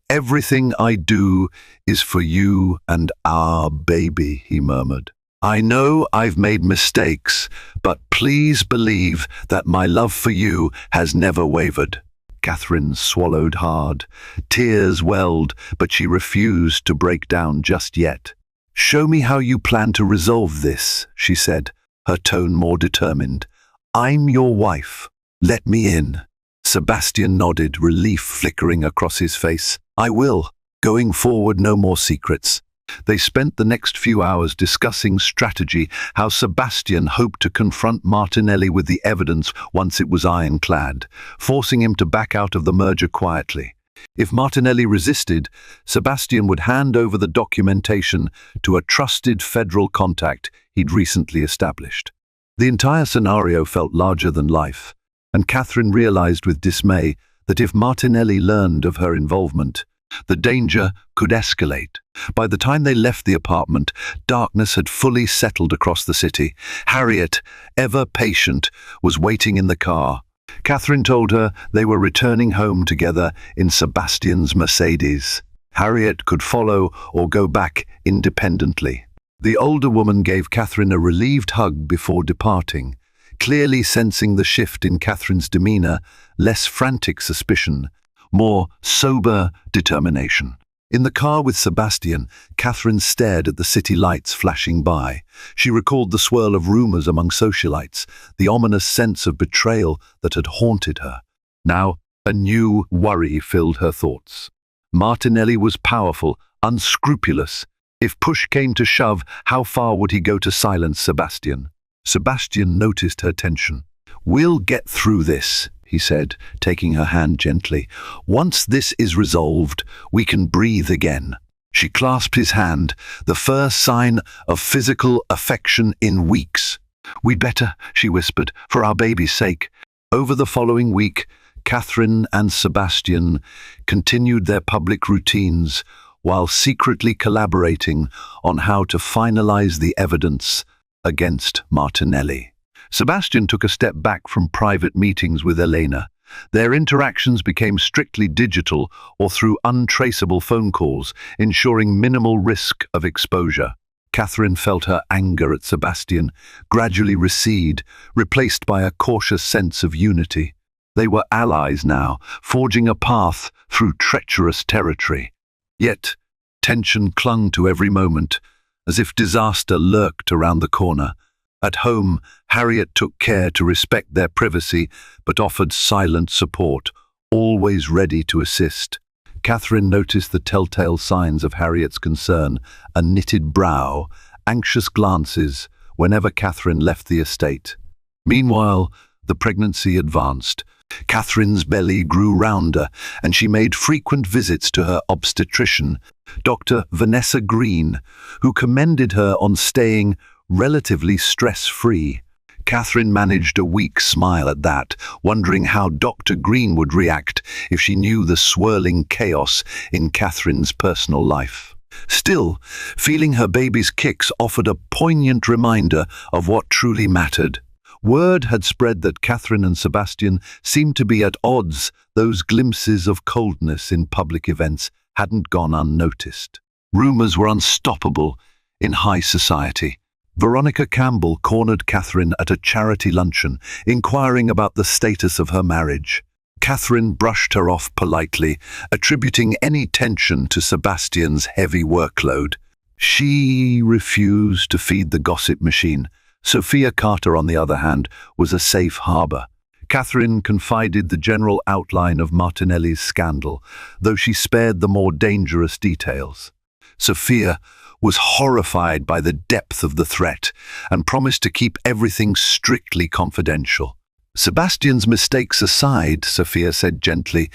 "Everything I do is for you and our baby," he murmured. "I know I've made mistakes, but please believe that my love for you has never wavered." Catherine swallowed hard. Tears welled, but she refused to break down just yet. "Show me how you plan to resolve this," she said, her tone more determined. "I'm your wife. Let me in." Sebastian nodded, relief flickering across his face. "I will. Going forward, no more secrets." They spent the next few hours discussing strategy, how Sebastian hoped to confront Martinelli with the evidence once it was ironclad, forcing him to back out of the merger quietly. If Martinelli resisted, Sebastian would hand over the documentation to a trusted federal contact he'd recently established. The entire scenario felt larger than life, and Catherine realized with dismay that if Martinelli learned of her involvement, the danger could escalate. By the time they left the apartment, darkness had fully settled across the city. Harriet, ever patient, was waiting in the car. Catherine told her they were returning home together in Sebastian's Mercedes. Harriet could follow or go back independently. The older woman gave Catherine a relieved hug before departing, clearly sensing the shift in Catherine's demeanor, less frantic suspicion, more sober determination. In the car with Sebastian, Catherine stared at the city lights flashing by. She recalled the swirl of rumors among socialites, the ominous sense of betrayal that had haunted her. Now, a new worry filled her thoughts. Martinelli was powerful, unscrupulous. If push came to shove, how far would he go to silence Sebastian? Sebastian noticed her tension. "We'll get through this," he said, taking her hand gently. "Once this is resolved, we can breathe again." She clasped his hand, the first sign of physical affection in weeks. "We'd better," she whispered, "for our baby's sake." Over the following week, Catherine and Sebastian continued their public routines while secretly collaborating on how to finalize the evidence against Martinelli. Sebastian took a step back from private meetings with Elena. Their interactions became strictly digital or through untraceable phone calls, ensuring minimal risk of exposure. Catherine felt her anger at Sebastian gradually recede, replaced by a cautious sense of unity. They were allies now, forging a path through treacherous territory. Yet, tension clung to every moment, as if disaster lurked around the corner. At home, Harriet took care to respect their privacy, but offered silent support, always ready to assist. Catherine noticed the telltale signs of Harriet's concern, a knitted brow, anxious glances, whenever Catherine left the estate. Meanwhile, the pregnancy advanced. Catherine's belly grew rounder, and she made frequent visits to her obstetrician, Dr. Vanessa Green, who commended her on staying relatively stress-free. Catherine managed a weak smile at that, wondering how Dr. Green would react if she knew the swirling chaos in Catherine's personal life. Still, feeling her baby's kicks offered a poignant reminder of what truly mattered. Word had spread that Catherine and Sebastian seemed to be at odds. Those glimpses of coldness in public events hadn't gone unnoticed. Rumors were unstoppable in high society. Veronica Campbell cornered Catherine at a charity luncheon, inquiring about the status of her marriage. Catherine brushed her off politely, attributing any tension to Sebastian's heavy workload. She refused to feed the gossip machine. Sophia Carter, on the other hand, was a safe harbor. Catherine confided the general outline of Martinelli's scandal, though she spared the more dangerous details. Sophia was horrified by the depth of the threat and promised to keep everything strictly confidential. Sebastian's mistakes aside, Sophia said gently,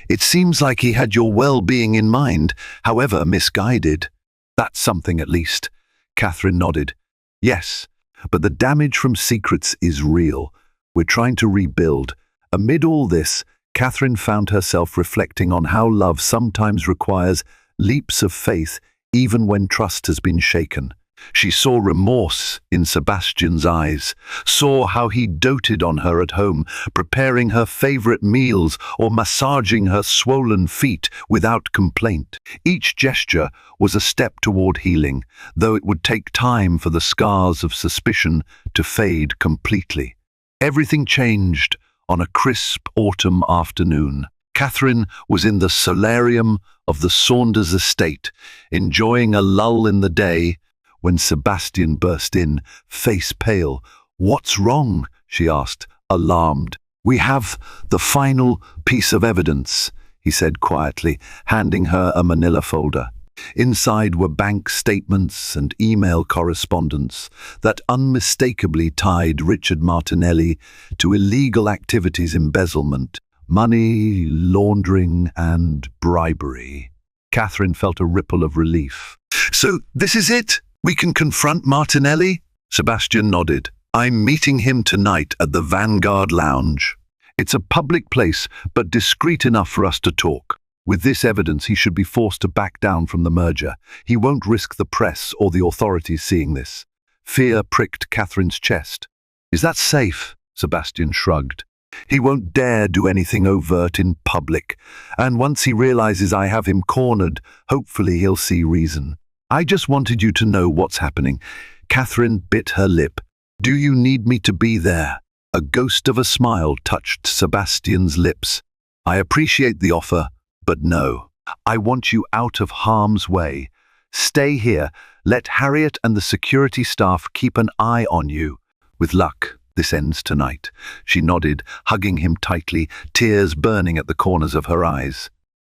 it seems like he had your well-being in mind, however misguided. That's something at least. Catherine nodded. Yes, but the damage from secrets is real. We're trying to rebuild. Amid all this, Catherine found herself reflecting on how love sometimes requires leaps of faith even when trust has been shaken. She saw remorse in Sebastian's eyes, saw how he doted on her at home, preparing her favorite meals or massaging her swollen feet without complaint. Each gesture was a step toward healing, though it would take time for the scars of suspicion to fade completely. Everything changed on a crisp autumn afternoon. Catherine was in the solarium of the Saunders estate, enjoying a lull in the day, when Sebastian burst in, face pale. "What's wrong?" she asked, alarmed. "We have the final piece of evidence," he said quietly, handing her a manila folder. Inside were bank statements and email correspondence that unmistakably tied Richard Martinelli to illegal activities, embezzlement, money laundering and bribery. Catherine felt a ripple of relief. "So this is it? We can confront Martinelli?" Sebastian nodded. "I'm meeting him tonight at the Vanguard Lounge. It's a public place, but discreet enough for us to talk. With this evidence, he should be forced to back down from the merger. He won't risk the press or the authorities seeing this." Fear pricked Catherine's chest. "Is that safe?" Sebastian shrugged. "He won't dare do anything overt in public, and once he realizes I have him cornered, hopefully he'll see reason. I just wanted you to know what's happening." Catherine bit her lip. "Do you need me to be there?" A ghost of a smile touched Sebastian's lips. "I appreciate the offer, but no. I want you out of harm's way. Stay here. Let Harriet and the security staff keep an eye on you. With luck, this ends tonight." She nodded, hugging him tightly, tears burning at the corners of her eyes.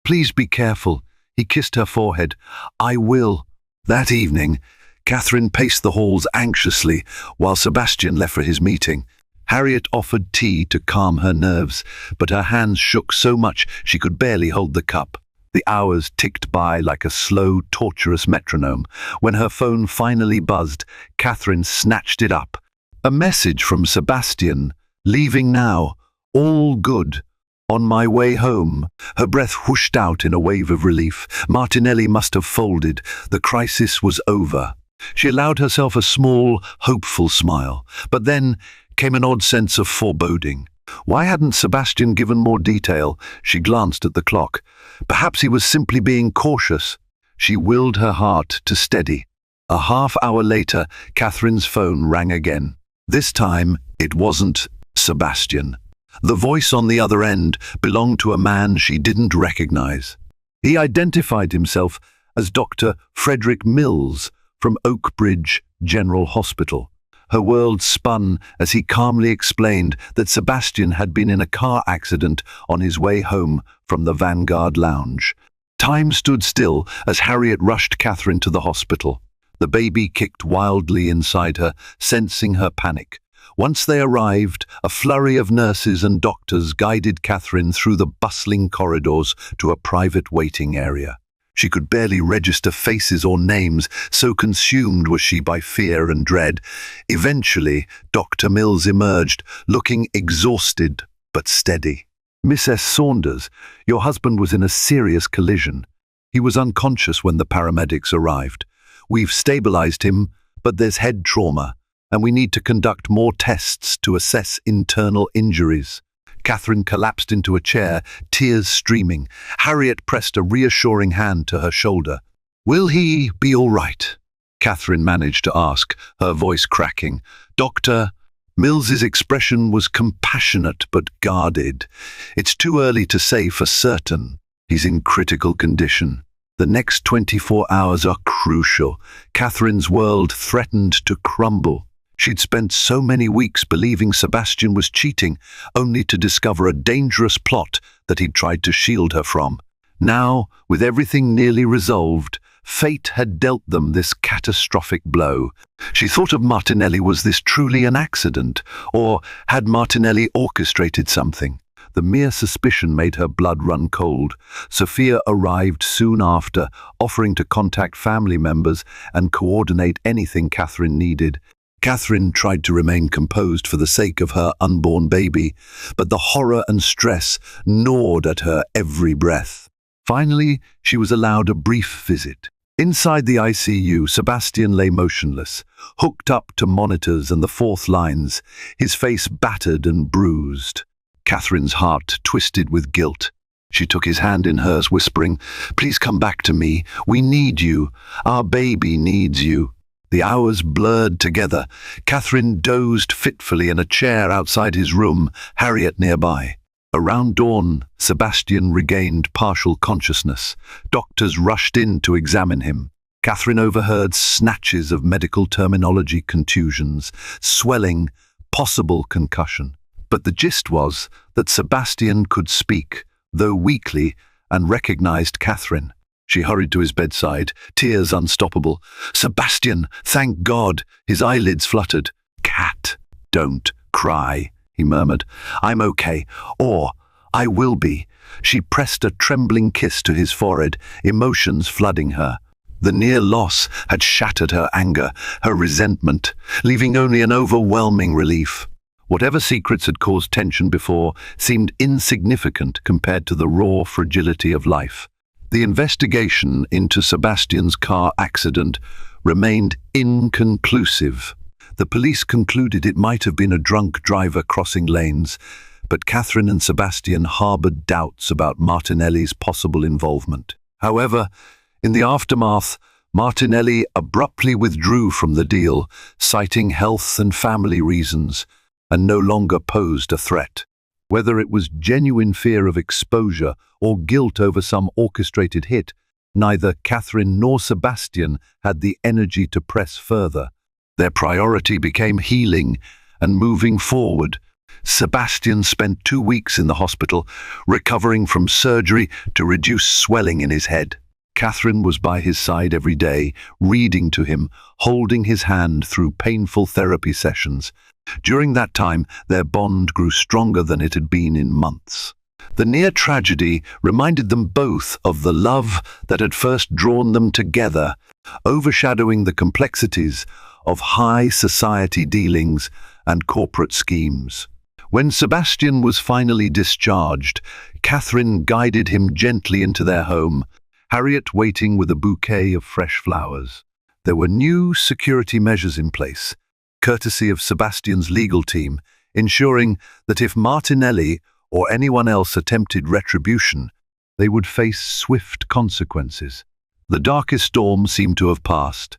"Please be careful." He kissed her forehead. "I will." That evening, Catherine paced the halls anxiously while Sebastian left for his meeting. Harriet offered tea to calm her nerves, but her hands shook so much she could barely hold the cup. The hours ticked by like a slow, torturous metronome. When her phone finally buzzed, Catherine snatched it up. A message from Sebastian. "Leaving now. All good. On my way home." Her breath whooshed out in a wave of relief. Martinelli must have folded. The crisis was over. She allowed herself a small, hopeful smile. But then came an odd sense of foreboding. Why hadn't Sebastian given more detail? She glanced at the clock. Perhaps he was simply being cautious. She willed her heart to steady. A half-hour later, Catherine's phone rang again. This time, it wasn't Sebastian. The voice on the other end belonged to a man she didn't recognize. He identified himself as Dr. Frederick Mills from Oakbridge General Hospital. Her world spun as he calmly explained that Sebastian had been in a car accident on his way home from the Vanguard Lounge. Time stood still as Harriet rushed Catherine to the hospital. The baby kicked wildly inside her, sensing her panic. Once they arrived, a flurry of nurses and doctors guided Catherine through the bustling corridors to a private waiting area. She could barely register faces or names, so consumed was she by fear and dread. Eventually, Dr. Mills emerged, looking exhausted but steady. "Mrs. Saunders, your husband was in a serious collision. He was unconscious when the paramedics arrived. We've stabilized him, but there's head trauma, and we need to conduct more tests to assess internal injuries." Catherine collapsed into a chair, tears streaming. Harriet pressed a reassuring hand to her shoulder. "Will he be all right?" Catherine managed to ask, her voice cracking. "Doctor?" Mills's expression was compassionate but guarded. "It's too early to say for certain. He's in critical condition. The next 24 hours are crucial." Catherine's world threatened to crumble. She'd spent so many weeks believing Sebastian was cheating, only to discover a dangerous plot that he'd tried to shield her from. Now, with everything nearly resolved, fate had dealt them this catastrophic blow. She thought of Martinelli. Was this truly an accident? Or had Martinelli orchestrated something? The mere suspicion made her blood run cold. Sophia arrived soon after, offering to contact family members and coordinate anything Catherine needed. Catherine tried to remain composed for the sake of her unborn baby, but the horror and stress gnawed at her every breath. Finally, she was allowed a brief visit. Inside the ICU, Sebastian lay motionless, hooked up to monitors and the fourth lines, his face battered and bruised. Catherine's heart twisted with guilt. She took his hand in hers, whispering, "Please come back to me. We need you. Our baby needs you." The hours blurred together. Catherine dozed fitfully in a chair outside his room, Harriet nearby. Around dawn, Sebastian regained partial consciousness. Doctors rushed in to examine him. Catherine overheard snatches of medical terminology: contusions, swelling, possible concussion. But the gist was that Sebastian could speak, though weakly, and recognized Catherine. She hurried to his bedside, tears unstoppable. "Sebastian, thank God!" His eyelids fluttered. "Cat, don't cry," he murmured. "I'm okay, or I will be." She pressed a trembling kiss to his forehead, emotions flooding her. The near loss had shattered her anger, her resentment, leaving only an overwhelming relief. Whatever secrets had caused tension before seemed insignificant compared to the raw fragility of life. The investigation into Sebastian's car accident remained inconclusive. The police concluded it might have been a drunk driver crossing lanes, but Catherine and Sebastian harbored doubts about Martinelli's possible involvement. However, in the aftermath, Martinelli abruptly withdrew from the deal, citing health and family reasons, and no longer posed a threat. Whether it was genuine fear of exposure or guilt over some orchestrated hit, neither Catherine nor Sebastian had the energy to press further. Their priority became healing and moving forward. Sebastian spent 2 weeks in the hospital, recovering from surgery to reduce swelling in his head. Catherine was by his side every day, reading to him, holding his hand through painful therapy sessions. During that time, their bond grew stronger than it had been in months. The near tragedy reminded them both of the love that had first drawn them together, overshadowing the complexities of high society dealings and corporate schemes. When Sebastian was finally discharged, Catherine guided him gently into their home, Harriet waiting with a bouquet of fresh flowers. There were new security measures in place, courtesy of Sebastian's legal team, ensuring that if Martinelli or anyone else attempted retribution, they would face swift consequences. The darkest storm seemed to have passed.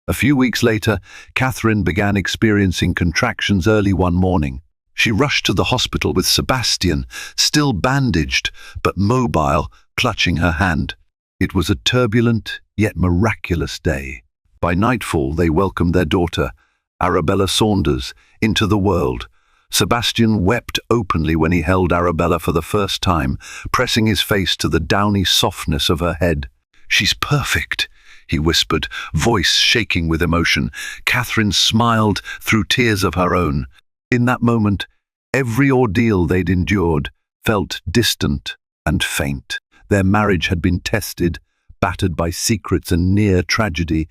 A few weeks later, Catherine began experiencing contractions early one morning. She rushed to the hospital with Sebastian, still bandaged but mobile, clutching her hand. It was a turbulent yet miraculous day. By nightfall, they welcomed their daughter, Arabella Saunders, into the world. Sebastian wept openly when he held Arabella for the first time, pressing his face to the downy softness of her head. "She's perfect," he whispered, voice shaking with emotion. Catherine smiled through tears of her own. In that moment, every ordeal they'd endured felt distant and faint. Their marriage had been tested, battered by secrets and near tragedy,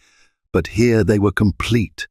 but here they were complete,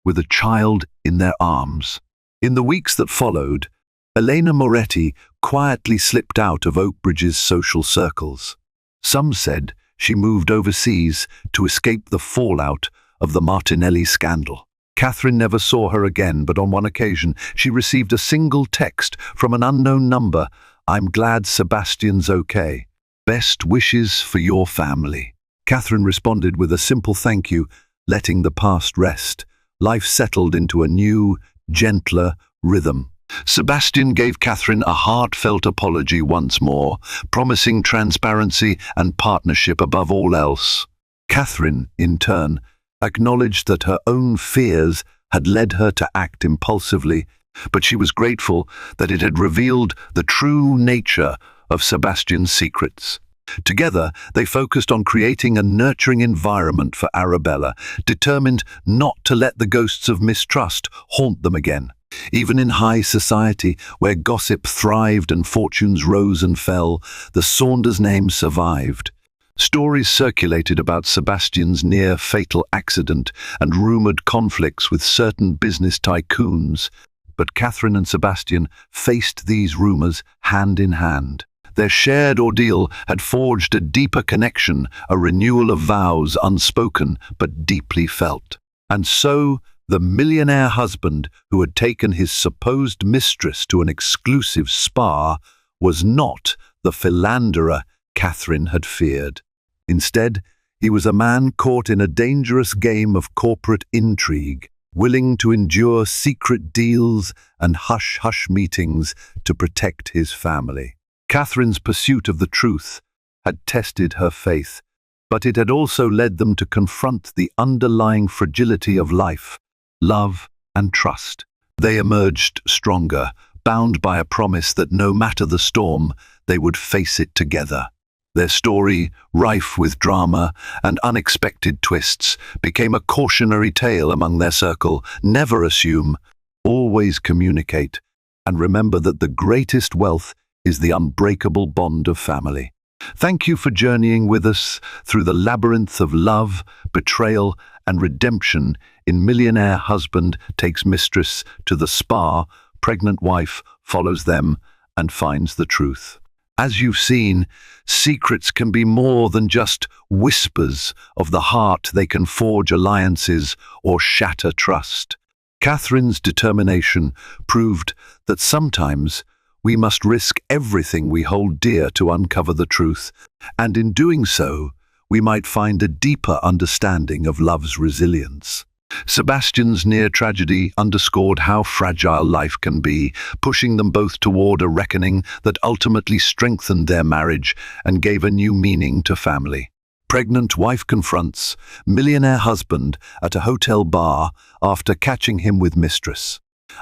with a child in their arms. In the weeks that followed, Elena Moretti quietly slipped out of Oakbridge's social circles. Some said she moved overseas to escape the fallout of the Martinelli scandal. Catherine never saw her again, but on one occasion she received a single text from an unknown number. "I'm glad Sebastian's okay. Best wishes for your family." Catherine responded with a simple thank you, letting the past rest, life settled into a new, gentler rhythm. Sebastian gave Catherine a heartfelt apology once more, promising transparency and partnership above all else. Catherine, in turn, acknowledged that her own fears had led her to act impulsively, but she was grateful that it had revealed the true nature of Sebastian's secrets. Together, they focused on creating a nurturing environment for Arabella, determined not to let the ghosts of mistrust haunt them again. Even in high society, where gossip thrived and fortunes rose and fell, the Saunders name survived. Stories circulated about Sebastian's near-fatal accident and rumoured conflicts with certain business tycoons, but Catherine and Sebastian faced these rumours hand in hand. Their shared ordeal had forged a deeper connection, a renewal of vows unspoken but deeply felt. And so, the millionaire husband who had taken his supposed mistress to an exclusive spa was not the philanderer Catherine had feared. Instead, he was a man caught in a dangerous game of corporate intrigue, willing to endure secret deals and hush-hush meetings to protect his family. Catherine's pursuit of the truth had tested her faith, but it had also led them to confront the underlying fragility of life, love and trust. They emerged stronger, bound by a promise that no matter the storm, they would face it together. Their story, rife with drama and unexpected twists, became a cautionary tale among their circle. Never assume, always communicate, and remember that the greatest wealth is the unbreakable bond of family. Thank you for journeying with us through the labyrinth of love, betrayal, and redemption in Millionaire Husband Takes Mistress to the Spa, Pregnant Wife Follows Them and Finds the Truth. As you've seen, secrets can be more than just whispers of the heart. They can forge alliances or shatter trust. Catherine's determination proved that sometimes we must risk everything we hold dear to uncover the truth, and in doing so, we might find a deeper understanding of love's resilience. Sebastian's near tragedy underscored how fragile life can be, pushing them both toward a reckoning that ultimately strengthened their marriage and gave a new meaning to family. Pregnant wife confronts millionaire husband at a hotel bar after catching him with mistress.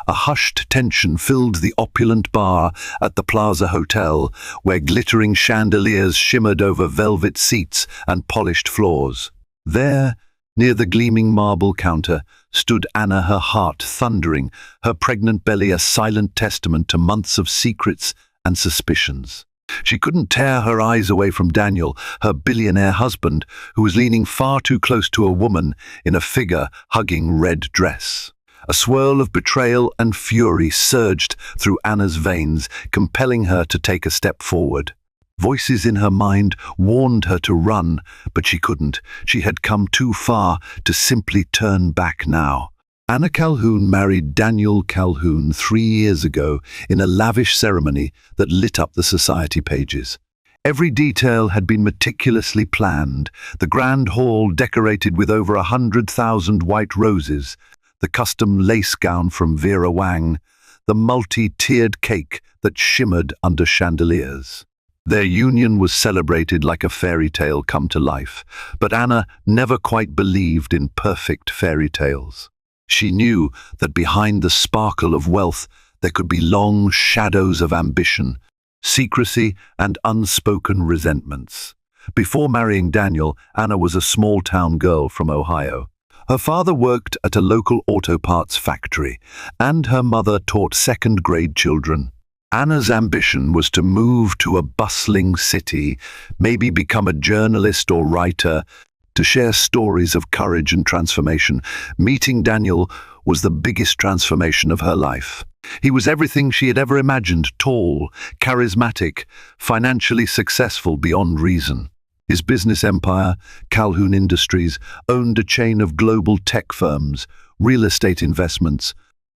A hushed tension filled the opulent bar at the Plaza Hotel, where glittering chandeliers shimmered over velvet seats and polished floors. There, near the gleaming marble counter, stood Anna, her heart thundering, her pregnant belly a silent testament to months of secrets and suspicions. She couldn't tear her eyes away from Daniel, her billionaire husband, who was leaning far too close to a woman in a figure-hugging red dress. A swirl of betrayal and fury surged through Anna's veins, compelling her to take a step forward. Voices in her mind warned her to run, but she couldn't. She had come too far to simply turn back now. Anna Calhoun married Daniel Calhoun 3 years ago in a lavish ceremony that lit up the society pages. Every detail had been meticulously planned, the grand hall decorated with over 100,000 white roses, the custom lace gown from Vera Wang, the multi-tiered cake that shimmered under chandeliers. Their union was celebrated like a fairy tale come to life, but Anna never quite believed in perfect fairy tales. She knew that behind the sparkle of wealth there could be long shadows of ambition, secrecy, and unspoken resentments. Before marrying Daniel, Anna was a small-town girl from Ohio. Her father worked at a local auto parts factory, and her mother taught second-grade children. Anna's ambition was to move to a bustling city, maybe become a journalist or writer, to share stories of courage and transformation. Meeting Daniel was the biggest transformation of her life. He was everything she had ever imagined: tall, charismatic, financially successful beyond reason. His business empire, Calhoun Industries, owned a chain of global tech firms, real estate investments,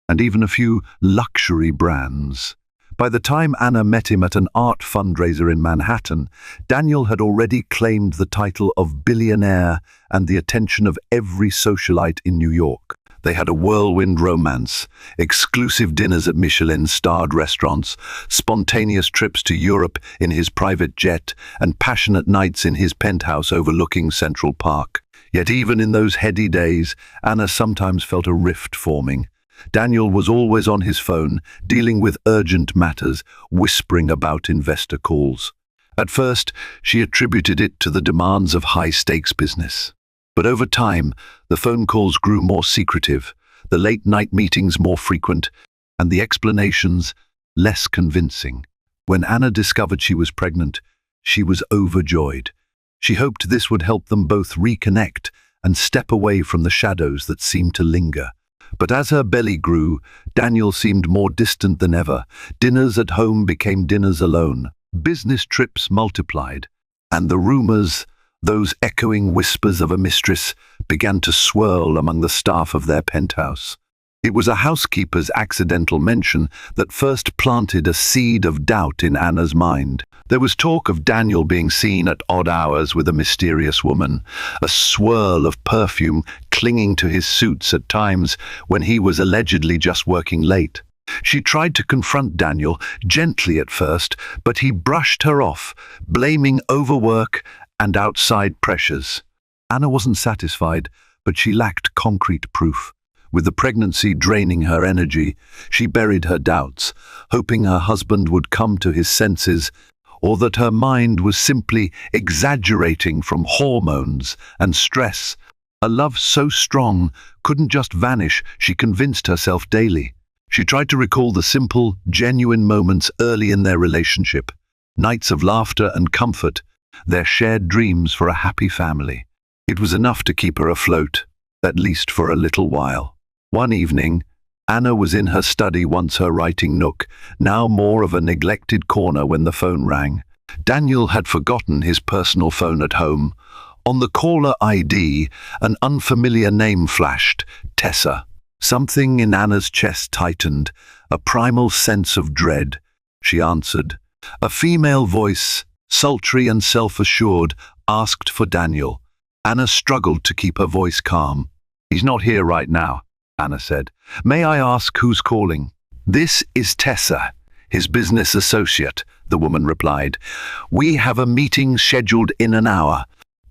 and even a few luxury brands. By the time Anna met him at an art fundraiser in Manhattan, Daniel had already claimed the title of billionaire and the attention of every socialite in New York. They had a whirlwind romance, exclusive dinners at Michelin-starred restaurants, spontaneous trips to Europe in his private jet, and passionate nights in his penthouse overlooking Central Park. Yet even in those heady days, Anna sometimes felt a rift forming. Daniel was always on his phone, dealing with urgent matters, whispering about investor calls. At first, she attributed it to the demands of high-stakes business. But over time, the phone calls grew more secretive, the late-night meetings more frequent, and the explanations less convincing. When Anna discovered she was pregnant, she was overjoyed. She hoped this would help them both reconnect and step away from the shadows that seemed to linger. But as her belly grew, Daniel seemed more distant than ever. Dinners at home became dinners alone. Business trips multiplied, and the rumors, those echoing whispers of a mistress, began to swirl among the staff of their penthouse. It was a housekeeper's accidental mention that first planted a seed of doubt in Anna's mind. There was talk of Daniel being seen at odd hours with a mysterious woman, a swirl of perfume clinging to his suits at times when he was allegedly just working late. She tried to confront Daniel, gently at first, but he brushed her off, blaming overwork and outside pressures. Anna wasn't satisfied, but she lacked concrete proof. With the pregnancy draining her energy, she buried her doubts, hoping her husband would come to his senses, or that her mind was simply exaggerating from hormones and stress. A love so strong couldn't just vanish, she convinced herself daily. She tried to recall the simple, genuine moments early in their relationship, nights of laughter and comfort, their shared dreams for a happy family. It was enough to keep her afloat, at least for a little while. One evening, Anna was in her study, once her writing nook, now more of a neglected corner, when the phone rang. Daniel had forgotten his personal phone at home. On the caller ID, an unfamiliar name flashed, Tessa. Something in Anna's chest tightened, a primal sense of dread. She answered. A female voice, sultry and self-assured, asked for Daniel. Anna struggled to keep her voice calm. "He's not here right now," Anna said. "May I ask who's calling?" "This is Tessa, his business associate," the woman replied. "We have a meeting scheduled in an hour.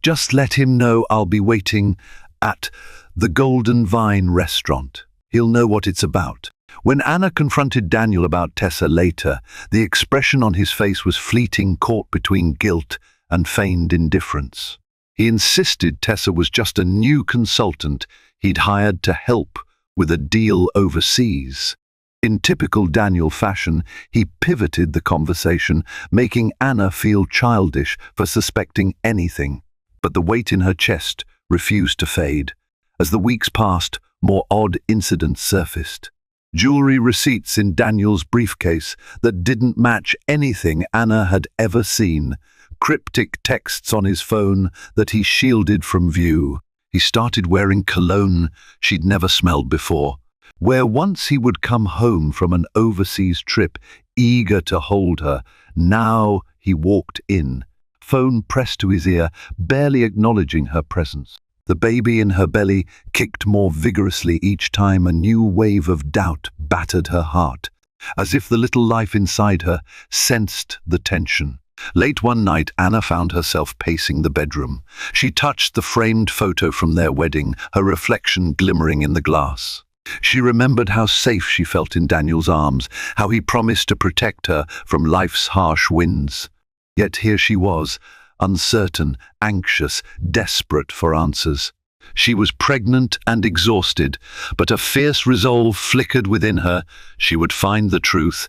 Just let him know I'll be waiting at the Golden Vine restaurant. He'll know what it's about." When Anna confronted Daniel about Tessa later, the expression on his face was fleeting, caught between guilt and feigned indifference. He insisted Tessa was just a new consultant he'd hired to help with a deal overseas. In typical Daniel fashion, he pivoted the conversation, making Anna feel childish for suspecting anything. But the weight in her chest refused to fade. As the weeks passed, more odd incidents surfaced. Jewelry receipts in Daniel's briefcase that didn't match anything Anna had ever seen. Cryptic texts on his phone that he shielded from view. He started wearing cologne she'd never smelled before. Where once he would come home from an overseas trip, eager to hold her, now he walked in, phone pressed to his ear, barely acknowledging her presence. The baby in her belly kicked more vigorously each time a new wave of doubt battered her heart, as if the little life inside her sensed the tension. Late one night, Anna found herself pacing the bedroom. She touched the framed photo from their wedding, her reflection glimmering in the glass. She remembered how safe she felt in Daniel's arms, how he promised to protect her from life's harsh winds. Yet here she was, uncertain, anxious, desperate for answers. She was pregnant and exhausted, but a fierce resolve flickered within her. She would find the truth,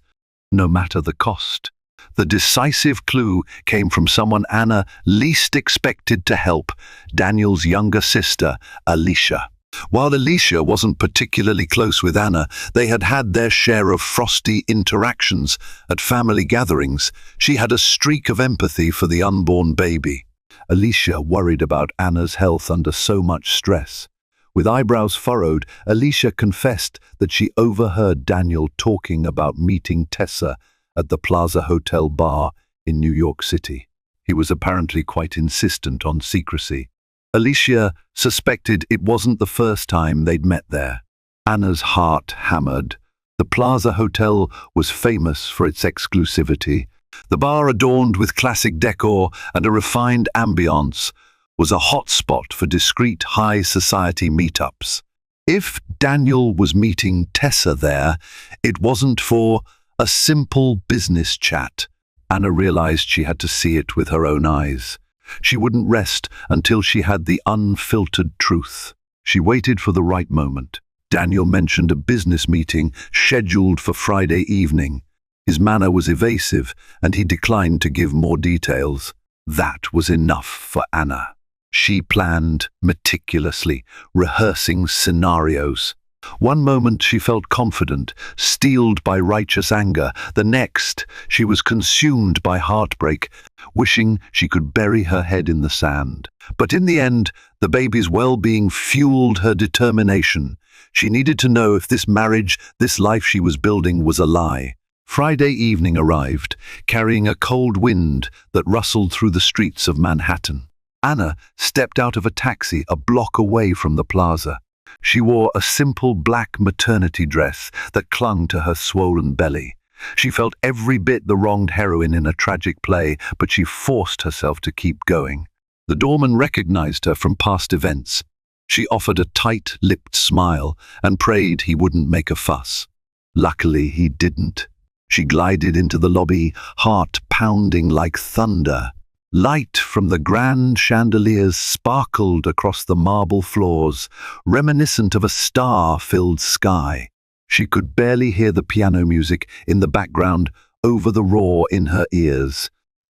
no matter the cost. The decisive clue came from someone Anna least expected to help, Daniel's younger sister, Alicia. While Alicia wasn't particularly close with Anna, they had had their share of frosty interactions at family gatherings. She had a streak of empathy for the unborn baby. Alicia worried about Anna's health under so much stress. With eyebrows furrowed, Alicia confessed that she overheard Daniel talking about meeting Tessa at the Plaza Hotel bar in New York City. He was apparently quite insistent on secrecy. Alicia suspected it wasn't the first time they'd met there. Anna's heart hammered. The Plaza Hotel was famous for its exclusivity. The bar, adorned with classic decor and a refined ambiance, was a hotspot for discreet high society meetups. If Daniel was meeting Tessa there, it wasn't for a simple business chat. Anna realized she had to see it with her own eyes. She wouldn't rest until she had the unfiltered truth. She waited for the right moment. Daniel mentioned a business meeting scheduled for Friday evening. His manner was evasive, and he declined to give more details. That was enough for Anna. She planned meticulously, rehearsing scenarios. One moment she felt confident, steeled by righteous anger. The next, she was consumed by heartbreak, wishing she could bury her head in the sand. But in the end, the baby's well-being fueled her determination. She needed to know if this marriage, this life she was building, was a lie. Friday evening arrived, carrying a cold wind that rustled through the streets of Manhattan. Anna stepped out of a taxi a block away from the plaza. She wore a simple black maternity dress that clung to her swollen belly. She felt every bit the wronged heroine in a tragic play, but she forced herself to keep going. The doorman recognized her from past events. She offered a tight-lipped smile and prayed he wouldn't make a fuss. Luckily, he didn't. She glided into the lobby, heart pounding like thunder. Light from the grand chandeliers sparkled across the marble floors, reminiscent of a star-filled sky. She could barely hear the piano music in the background over the roar in her ears.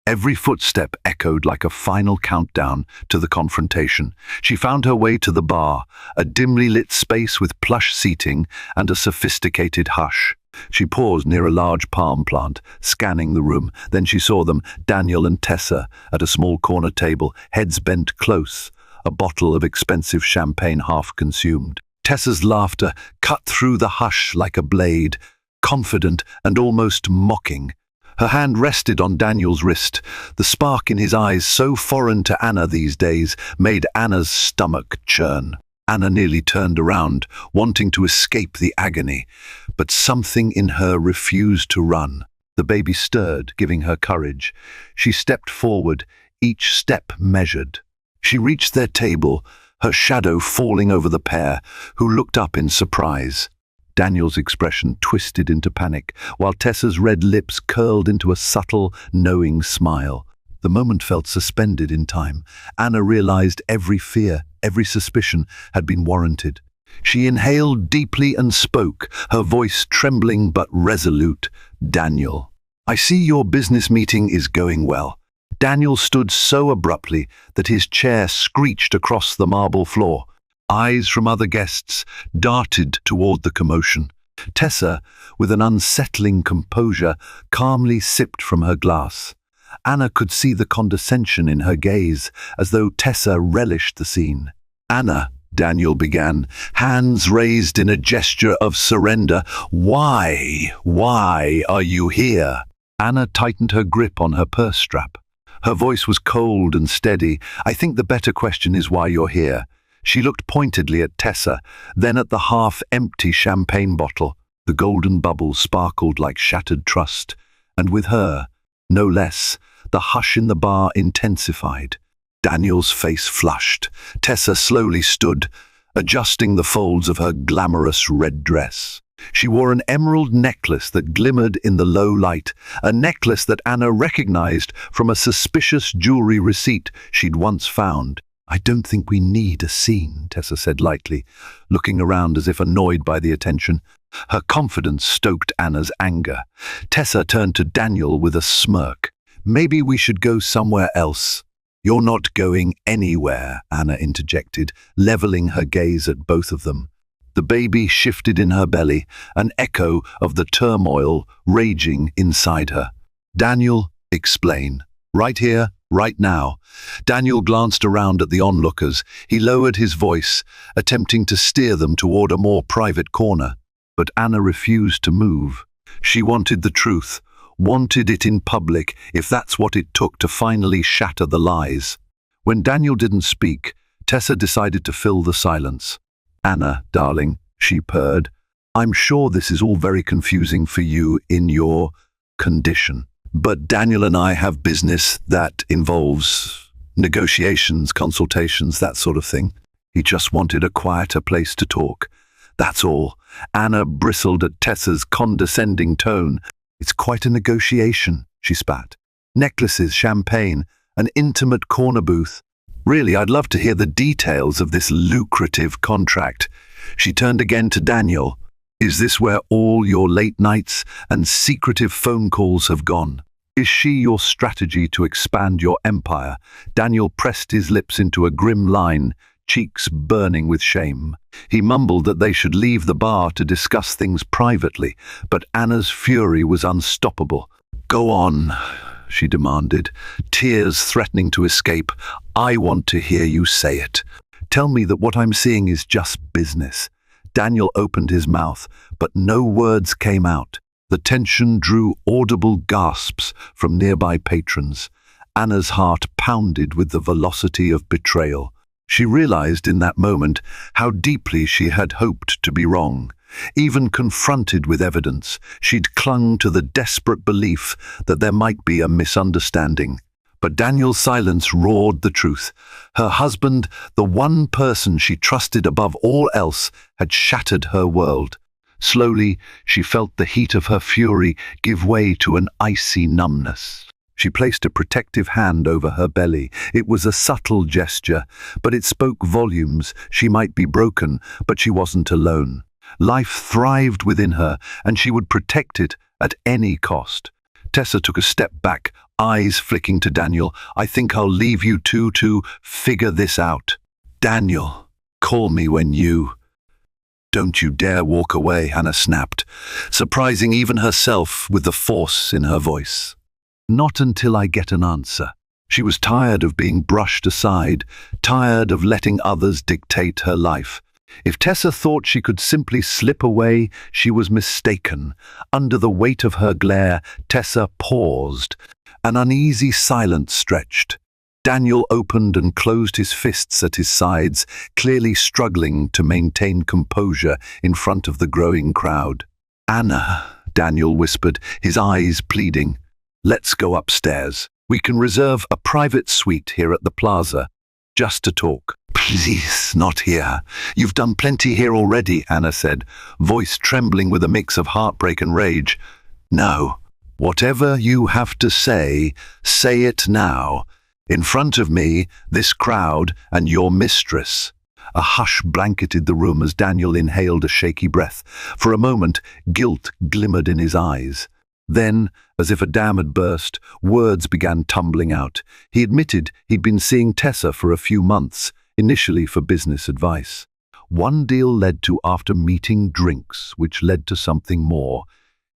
Every footstep echoed like a final countdown to the confrontation. She found her way to the bar, a dimly lit space with plush seating and a sophisticated hush. She paused near a large palm plant, scanning the room. Then she saw them, Daniel and Tessa, at a small corner table, heads bent close, a bottle of expensive champagne half consumed. Tessa's laughter cut through the hush like a blade, confident and almost mocking. Her hand rested on Daniel's wrist. The spark in his eyes, so foreign to Anna these days, made Anna's stomach churn. Anna nearly turned around, wanting to escape the agony, but something in her refused to run. The baby stirred, giving her courage. She stepped forward, each step measured. She reached their table, her shadow falling over the pair, who looked up in surprise. Daniel's expression twisted into panic, while Tessa's red lips curled into a subtle, knowing smile. The moment felt suspended in time. Anna realized every fear, every suspicion had been warranted. She inhaled deeply and spoke, her voice trembling but resolute. "Daniel, I see your business meeting is going well." Daniel stood so abruptly that his chair screeched across the marble floor. Eyes from other guests darted toward the commotion. Tessa, with an unsettling composure, calmly sipped from her glass. Anna could see the condescension in her gaze, as though Tessa relished the scene. "Anna," Daniel began, hands raised in a gesture of surrender. Why are you here?" Anna tightened her grip on her purse strap. Her voice was cold and steady. "I think the better question is why you're here." She looked pointedly at Tessa, then at the half-empty champagne bottle. The golden bubbles sparkled like shattered trust, and with her, no less, the hush in the bar intensified. Daniel's face flushed. Tessa slowly stood, adjusting the folds of her glamorous red dress. She wore an emerald necklace that glimmered in the low light, a necklace that Anna recognized from a suspicious jewelry receipt she'd once found. "I don't think we need a scene," Tessa said lightly, looking around as if annoyed by the attention. Her confidence stoked Anna's anger. Tessa turned to Daniel with a smirk. "Maybe we should go somewhere else." "You're not going anywhere," Anna interjected, leveling her gaze at both of them. The baby shifted in her belly, an echo of the turmoil raging inside her. "Daniel, explain. Right here, right now." Daniel glanced around at the onlookers. He lowered his voice, attempting to steer them toward a more private corner. But Anna refused to move. She wanted the truth, wanted it in public if that's what it took to finally shatter the lies. When Daniel didn't speak, Tessa decided to fill the silence. "Anna, darling," she purred, "I'm sure this is all very confusing for you in your condition. But Daniel and I have business that involves negotiations, consultations, that sort of thing. He just wanted a quieter place to talk. That's all." Anna bristled at Tessa's condescending tone. "It's quite a negotiation," she spat. "Necklaces, champagne, an intimate corner booth. Really, I'd love to hear the details of this lucrative contract." She turned again to Daniel. "Is this where all your late nights and secretive phone calls have gone? Is she your strategy to expand your empire?" Daniel pressed his lips into a grim line, cheeks burning with shame. He mumbled that they should leave the bar to discuss things privately, but Anna's fury was unstoppable. "Go on," she demanded, tears threatening to escape. "I want to hear you say it. Tell me that what I'm seeing is just business." Daniel opened his mouth, but no words came out. The tension drew audible gasps from nearby patrons. Anna's heart pounded with the velocity of betrayal. She realized in that moment how deeply she had hoped to be wrong. Even confronted with evidence, she'd clung to the desperate belief that there might be a misunderstanding. But Daniel's silence roared the truth. Her husband, the one person she trusted above all else, had shattered her world. Slowly, she felt the heat of her fury give way to an icy numbness. She placed a protective hand over her belly. It was a subtle gesture, but it spoke volumes. She might be broken, but she wasn't alone. Life thrived within her, and she would protect it at any cost. Tessa took a step back, eyes flicking to Daniel. "I think I'll leave you two to figure this out." "Daniel, call me when you—" "Don't you dare walk away," Anna snapped, surprising even herself with the force in her voice. "Not until I get an answer." She was tired of being brushed aside, tired of letting others dictate her life. If Tessa thought she could simply slip away, she was mistaken. Under the weight of her glare, Tessa paused. An uneasy silence stretched. Daniel opened and closed his fists at his sides, clearly struggling to maintain composure in front of the growing crowd. "Anna," Daniel whispered, his eyes pleading. "Let's go upstairs. We can reserve a private suite here at the plaza, just to talk." "Please, not here. You've done plenty here already," Anna said, voice trembling with a mix of heartbreak and rage. "No. Whatever you have to say it now. In front of me, this crowd, and your mistress." A hush blanketed the room as Daniel inhaled a shaky breath. For a moment, guilt glimmered in his eyes. Then, as if a dam had burst, words began tumbling out. He admitted he'd been seeing Tessa for a few months, initially for business advice. One deal led to after-meeting drinks, which led to something more.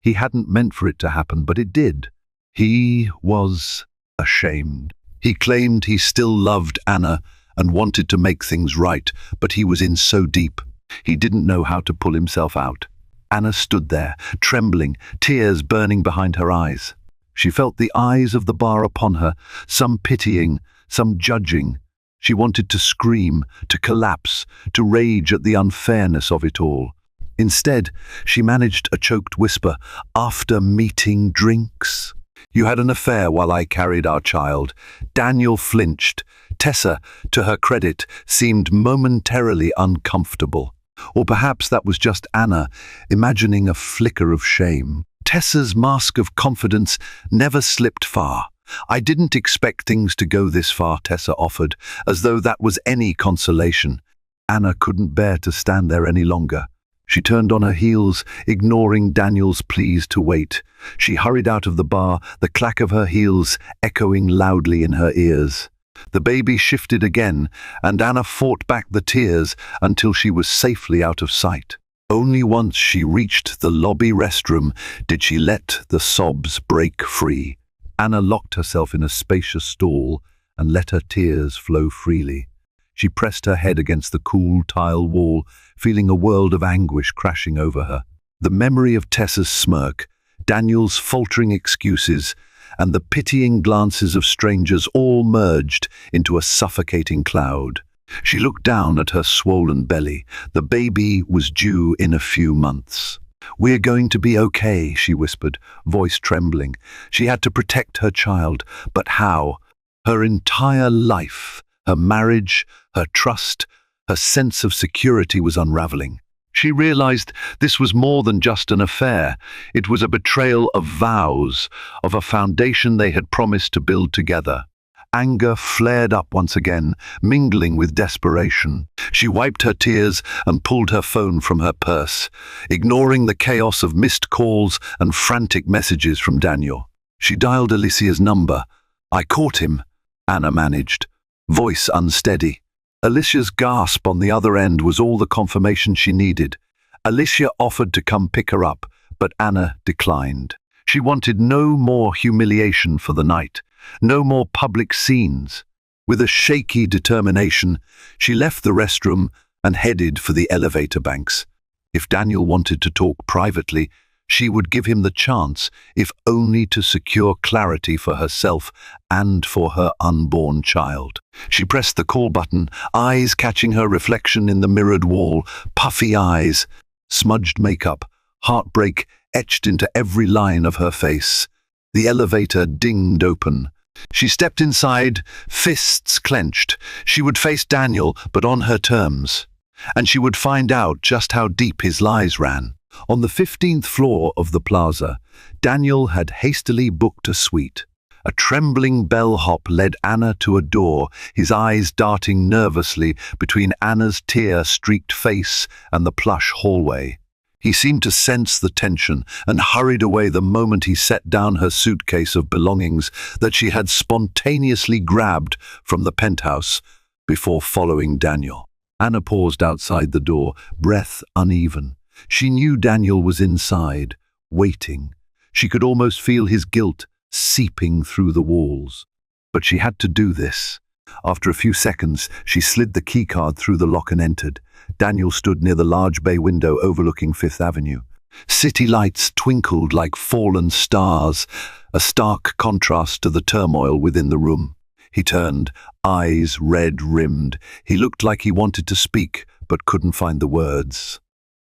He hadn't meant for it to happen, but it did. He was ashamed. He claimed he still loved Anna and wanted to make things right, but he was in so deep, he didn't know how to pull himself out. Anna stood there, trembling, tears burning behind her eyes. She felt the eyes of the bar upon her, some pitying, some judging. She wanted to scream, to collapse, to rage at the unfairness of it all. Instead, she managed a choked whisper, "After meeting drinks? You had an affair while I carried our child." Daniel flinched. Tessa, to her credit, seemed momentarily uncomfortable. Or perhaps that was just Anna, imagining a flicker of shame. Tessa's mask of confidence never slipped far. "I didn't expect things to go this far," Tessa offered, as though that was any consolation. Anna couldn't bear to stand there any longer. She turned on her heels, ignoring Daniel's pleas to wait. She hurried out of the bar, the clack of her heels echoing loudly in her ears. The baby shifted again, and Anna fought back the tears until she was safely out of sight. Only once she reached the lobby restroom did she let the sobs break free. Anna locked herself in a spacious stall and let her tears flow freely. She pressed her head against the cool tile wall, feeling a world of anguish crashing over her. The memory of Tessa's smirk, Daniel's faltering excuses, and the pitying glances of strangers all merged into a suffocating cloud. She looked down at her swollen belly. The baby was due in a few months. "We're going to be okay," she whispered, voice trembling. She had to protect her child, but how? Her entire life, her marriage, her trust, her sense of security was unraveling. She realized this was more than just an affair. It was a betrayal of vows, of a foundation they had promised to build together. Anger flared up once again, mingling with desperation. She wiped her tears and pulled her phone from her purse, ignoring the chaos of missed calls and frantic messages from Daniel. She dialed Alicia's number. "I caught him," Anna managed, voice unsteady. Alicia's gasp on the other end was all the confirmation she needed. Alicia offered to come pick her up, but Anna declined. She wanted no more humiliation for the night. No more public scenes. With a shaky determination, she left the restroom and headed for the elevator banks. If Daniel wanted to talk privately, she would give him the chance, if only to secure clarity for herself and for her unborn child. She pressed the call button, eyes catching her reflection in the mirrored wall, puffy eyes, smudged makeup, heartbreak etched into every line of her face. The elevator dinged open. She stepped inside, fists clenched. She would face Daniel, but on her terms. And she would find out just how deep his lies ran. On the 15th floor of the plaza, Daniel had hastily booked a suite. A trembling bellhop led Anna to a door, his eyes darting nervously between Anna's tear-streaked face and the plush hallway. He seemed to sense the tension and hurried away the moment he set down her suitcase of belongings that she had spontaneously grabbed from the penthouse before following Daniel. Anna paused outside the door, breath uneven. She knew Daniel was inside, waiting. She could almost feel his guilt seeping through the walls. But she had to do this. After a few seconds, she slid the keycard through the lock and entered. Daniel stood near the large bay window overlooking Fifth Avenue. City lights twinkled like fallen stars, a stark contrast to the turmoil within the room. He turned, eyes red-rimmed. He looked like he wanted to speak, but couldn't find the words.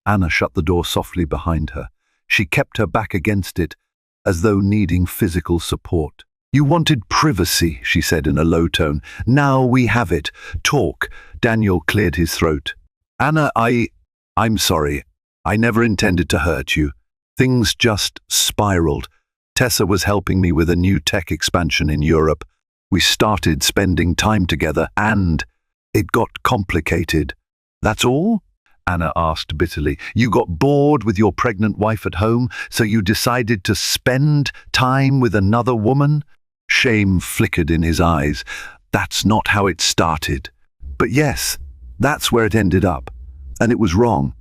Anna shut the door softly behind her. She kept her back against it, as though needing physical support. "You wanted privacy," she said in a low tone. "Now we have it. Talk." Daniel cleared his throat. "Anna, I'm sorry. I never intended to hurt you. Things just spiraled. Tessa was helping me with a new tech expansion in Europe. We started spending time together, and it got complicated." "That's all?" Anna asked bitterly. "You got bored with your pregnant wife at home, so you decided to spend time with another woman?" Shame flickered in his eyes. "That's not how it started. But yes, that's where it ended up. And it was wrong.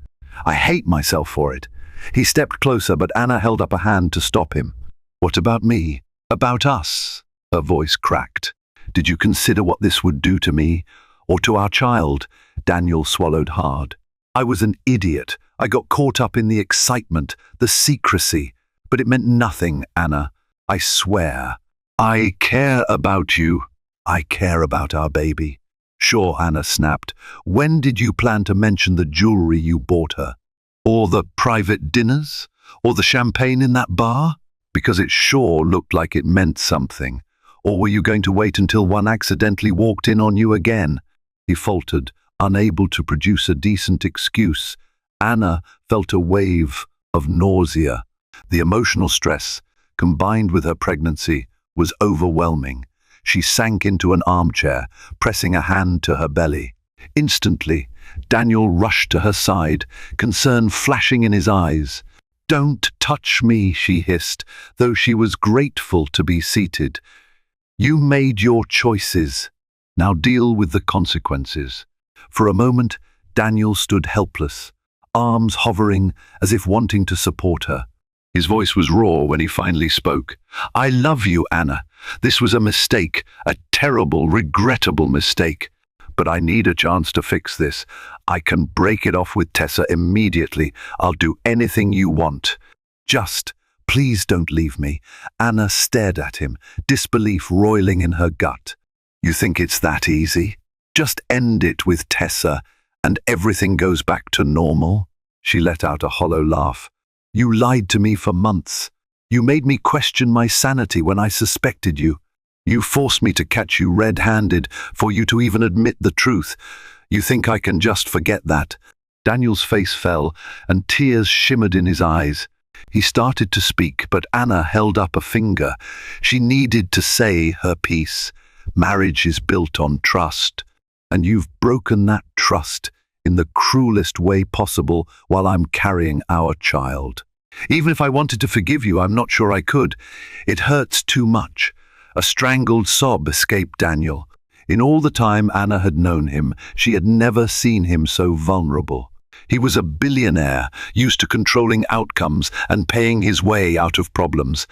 I hate myself for it." He stepped closer, but Anna held up a hand to stop him. "What about me? About us?" Her voice cracked. "Did you consider what this would do to me? Or to our child?" Daniel swallowed hard. "I was an idiot. I got caught up in the excitement, the secrecy. But it meant nothing, Anna. I swear. I care about you. I care about our baby." "Sure," Anna snapped. "When did you plan to mention the jewelry you bought her? Or the private dinners? Or the champagne in that bar? Because it sure looked like it meant something. Or were you going to wait until one accidentally walked in on you again?" He faltered, unable to produce a decent excuse. Anna felt a wave of nausea. The emotional stress, combined with her pregnancy, was overwhelming. She sank into an armchair, pressing a hand to her belly. Instantly, Daniel rushed to her side, concern flashing in his eyes. "Don't touch me," she hissed, though she was grateful to be seated. "You made your choices. Now deal with the consequences." For a moment, Daniel stood helpless, arms hovering as if wanting to support her. His voice was raw when he finally spoke. "I love you, Anna. This was a mistake, a terrible, regrettable mistake. But I need a chance to fix this. I can break it off with Tessa immediately. I'll do anything you want. Just Please don't leave me." Anna stared at him, disbelief roiling in her gut. "You think it's that easy? Just end it with Tessa, and everything goes back to normal?" She let out a hollow laugh. "You lied to me for months. You made me question my sanity when I suspected you. You forced me to catch you red-handed for you to even admit the truth. You think I can just forget that?" Daniel's face fell, and tears shimmered in his eyes. He started to speak, but Anna held up a finger. She needed to say her piece. "Marriage is built on trust, and you've broken that trust in the cruelest way possible while I'm carrying our child. Even if I wanted to forgive you, I'm not sure I could. It hurts too much." A strangled sob escaped Daniel. In all the time Anna had known him, she had never seen him so vulnerable. He was a billionaire, used to controlling outcomes and paying his way out of problems.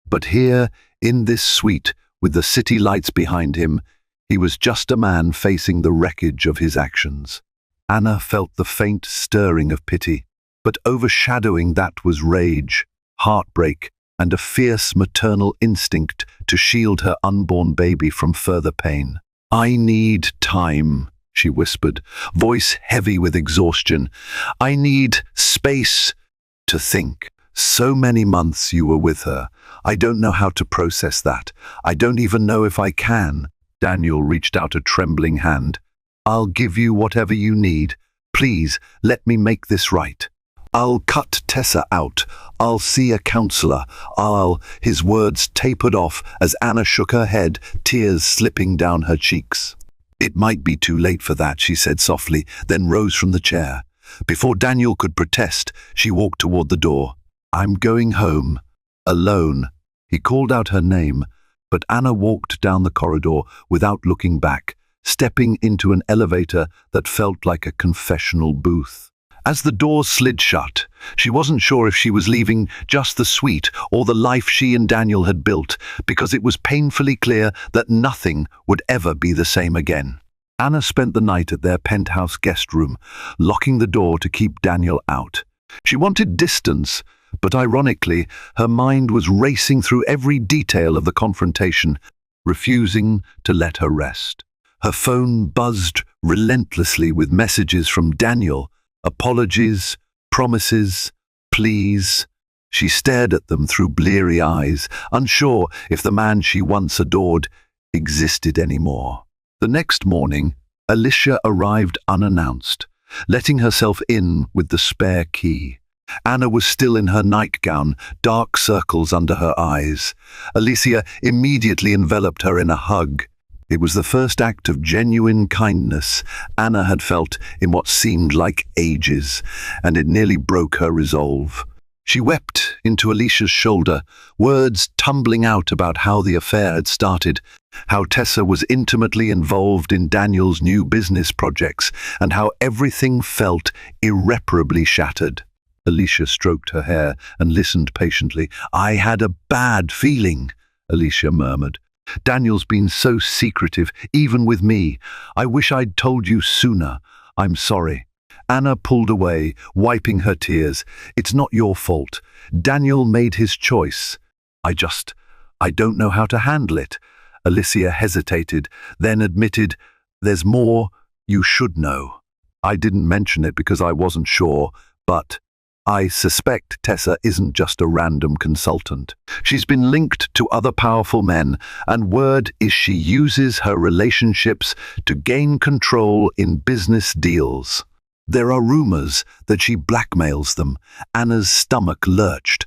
But here, in this suite, with the city lights behind him, he was just a man facing the wreckage of his actions. Anna felt the faint stirring of pity, but overshadowing that was rage, heartbreak, and a fierce maternal instinct to shield her unborn baby from further pain. "I need time," she whispered, voice heavy with exhaustion. "I need space to think. So many months you were with her. I don't know how to process that. I don't even know if I can." Daniel reached out a trembling hand. "I'll give you whatever you need. Please, let me make this right. I'll cut Tessa out. I'll see a counselor. His words tapered off as Anna shook her head, tears slipping down her cheeks. "It might be too late for that," she said softly, then rose from the chair. Before Daniel could protest, she walked toward the door. "I'm going home. Alone." He called out her name, but Anna walked down the corridor without looking back, stepping into an elevator that felt like a confessional booth. As the door slid shut, she wasn't sure if she was leaving just the suite or the life she and Daniel had built, because it was painfully clear that nothing would ever be the same again. Anna spent the night at their penthouse guest room, locking the door to keep Daniel out. She wanted distance, but ironically, her mind was racing through every detail of the confrontation, refusing to let her rest. Her phone buzzed relentlessly with messages from Daniel. Apologies, promises, pleas. She stared at them through bleary eyes, unsure if the man she once adored existed anymore. The next morning, Alicia arrived unannounced, letting herself in with the spare key. Anna was still in her nightgown, dark circles under her eyes. Alicia immediately enveloped her in a hug. It was the first act of genuine kindness Anna had felt in what seemed like ages, and it nearly broke her resolve. She wept into Alicia's shoulder, words tumbling out about how the affair had started, how Tessa was intimately involved in Daniel's new business projects, and how everything felt irreparably shattered. Alicia stroked her hair and listened patiently. "I had a bad feeling," Alicia murmured. "Daniel's been so secretive, even with me. I wish I'd told you sooner. I'm sorry." Anna pulled away, wiping her tears. "It's not your fault. Daniel made his choice. I don't know how to handle it." Alicia hesitated, then admitted, "There's more you should know. I didn't mention it because I wasn't sure, but I suspect Tessa isn't just a random consultant. She's been linked to other powerful men, and word is she uses her relationships to gain control in business deals. There are rumors that she blackmails them." Anna's stomach lurched.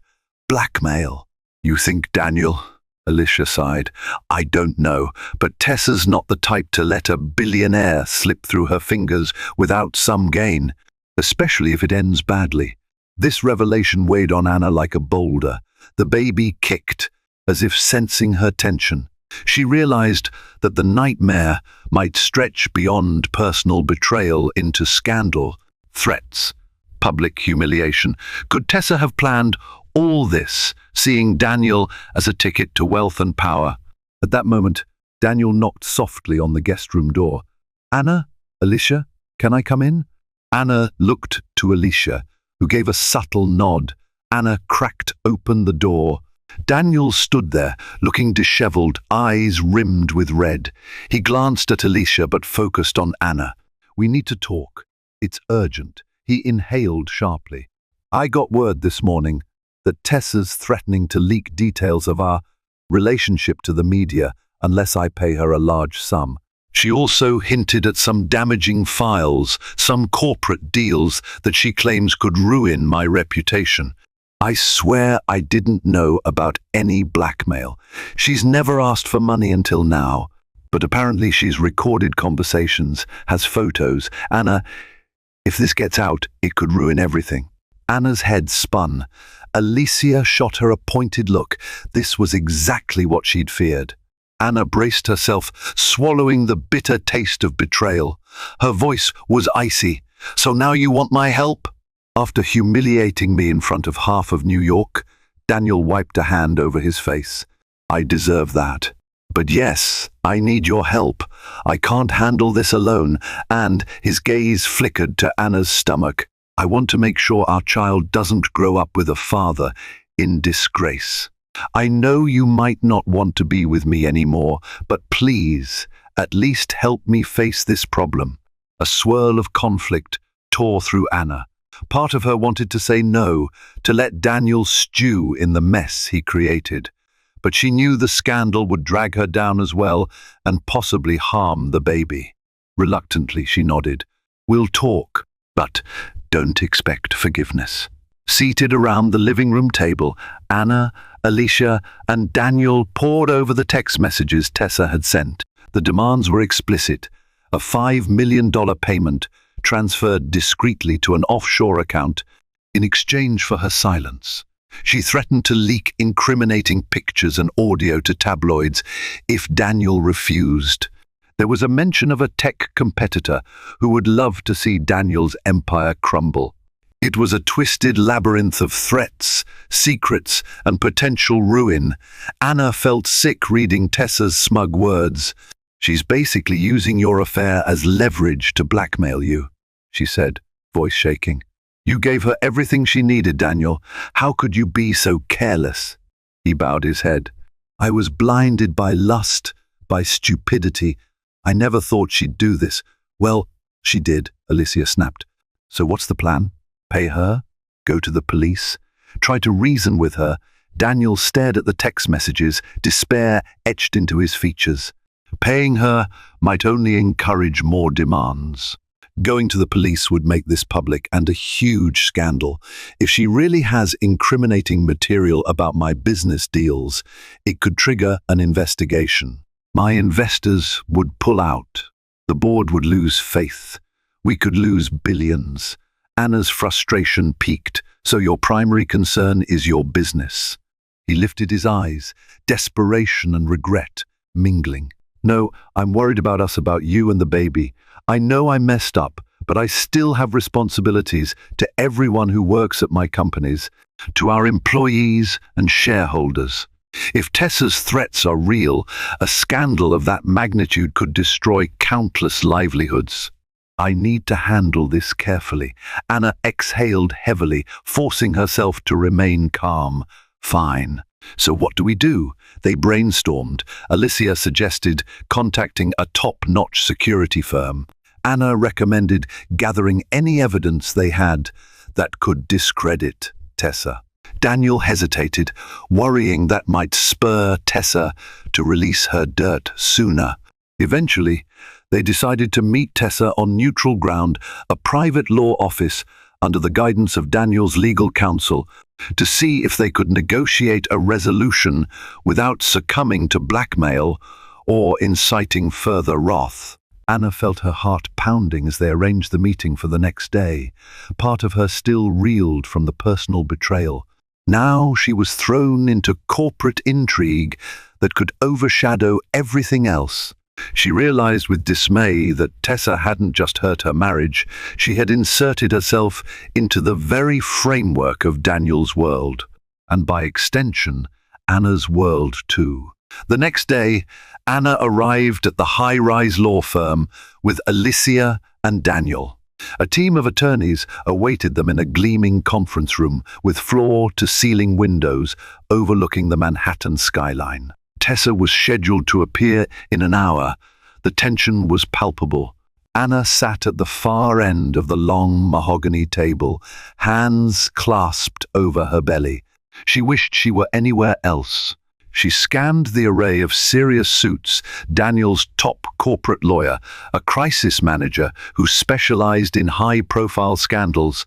"Blackmail? You think Daniel?" Alicia sighed. "I don't know, but Tessa's not the type to let a billionaire slip through her fingers without some gain, especially if it ends badly." This revelation weighed on Anna like a boulder. The baby kicked, as if sensing her tension. She realized that the nightmare might stretch beyond personal betrayal into scandal, threats, public humiliation. Could Tessa have planned all this, seeing Daniel as a ticket to wealth and power? At that moment, Daniel knocked softly on the guest room door. "Anna? Alicia? Can I come in?" Anna looked to Alicia, who gave a subtle nod. Anna cracked open the door. Daniel stood there, looking disheveled, eyes rimmed with red. He glanced at Alicia but focused on Anna. "We need to talk. It's urgent." He inhaled sharply. "I got word this morning that Tessa's threatening to leak details of our relationship to the media unless I pay her a large sum. She also hinted at some damaging files, some corporate deals that she claims could ruin my reputation. I swear I didn't know about any blackmail. She's never asked for money until now, but apparently she's recorded conversations, has photos. Anna, if this gets out, it could ruin everything." Anna's head spun. Alicia shot her a pointed look. This was exactly what she'd feared. Anna braced herself, swallowing the bitter taste of betrayal. Her voice was icy. "So now you want my help?" After humiliating me in front of half of New York, Daniel wiped a hand over his face. "I deserve that. But yes, I need your help. I can't handle this alone." And his gaze flickered to Anna's stomach. "I want to make sure our child doesn't grow up with a father in disgrace. I know you might not want to be with me anymore, but please, at least help me face this problem." A swirl of conflict tore through Anna. Part of her wanted to say no, to let Daniel stew in the mess he created. But she knew the scandal would drag her down as well and possibly harm the baby. Reluctantly, she nodded. "We'll talk, but don't expect forgiveness." Seated around the living room table, Anna, Alicia, and Daniel pored over the text messages Tessa had sent. The demands were explicit. A $5 million payment transferred discreetly to an offshore account in exchange for her silence. She threatened to leak incriminating pictures and audio to tabloids if Daniel refused. There was a mention of a tech competitor who would love to see Daniel's empire crumble. It was a twisted labyrinth of threats, secrets, and potential ruin. Anna felt sick reading Tessa's smug words. "She's basically using your affair as leverage to blackmail you," she said, voice shaking. "You gave her everything she needed, Daniel. How could you be so careless?" He bowed his head. "I was blinded by lust, by stupidity. I never thought she'd do this." "Well, she did," Alicia snapped. "So what's the plan? Pay her? Go to the police? Try to reason with her?" Daniel stared at the text messages, despair etched into his features. Paying her might only encourage more demands. Going to the police would make this public and a huge scandal. If she really has incriminating material about my business deals, it could trigger an investigation. My investors would pull out. The board would lose faith. We could lose billions. Anna's frustration peaked. "So your primary concern is your business?" He lifted his eyes, desperation and regret mingling. "No, I'm worried about us, about you and the baby. I know I messed up, but I still have responsibilities to everyone who works at my companies, to our employees and shareholders. If Tessa's threats are real, a scandal of that magnitude could destroy countless livelihoods. I need to handle this carefully." Anna exhaled heavily, forcing herself to remain calm. "Fine. So what do we do?" They brainstormed. Alicia suggested contacting a top-notch security firm. Anna recommended gathering any evidence they had that could discredit Tessa. Daniel hesitated, worrying that might spur Tessa to release her dirt sooner. Eventually, they decided to meet Tessa on neutral ground, a private law office under the guidance of Daniel's legal counsel, to see if they could negotiate a resolution without succumbing to blackmail or inciting further wrath. Anna felt her heart pounding as they arranged the meeting for the next day. Part of her still reeled from the personal betrayal. Now she was thrown into corporate intrigue that could overshadow everything else. She realized with dismay that Tessa hadn't just hurt her marriage, she had inserted herself into the very framework of Daniel's world, and by extension, Anna's world too. The next day, Anna arrived at the high-rise law firm with Alicia and Daniel. A team of attorneys awaited them in a gleaming conference room with floor-to-ceiling windows overlooking the Manhattan skyline. Tessa was scheduled to appear in an hour. The tension was palpable. Anna sat at the far end of the long mahogany table, hands clasped over her belly. She wished she were anywhere else. She scanned the array of serious suits, Daniel's top corporate lawyer, a crisis manager who specialized in high-profile scandals,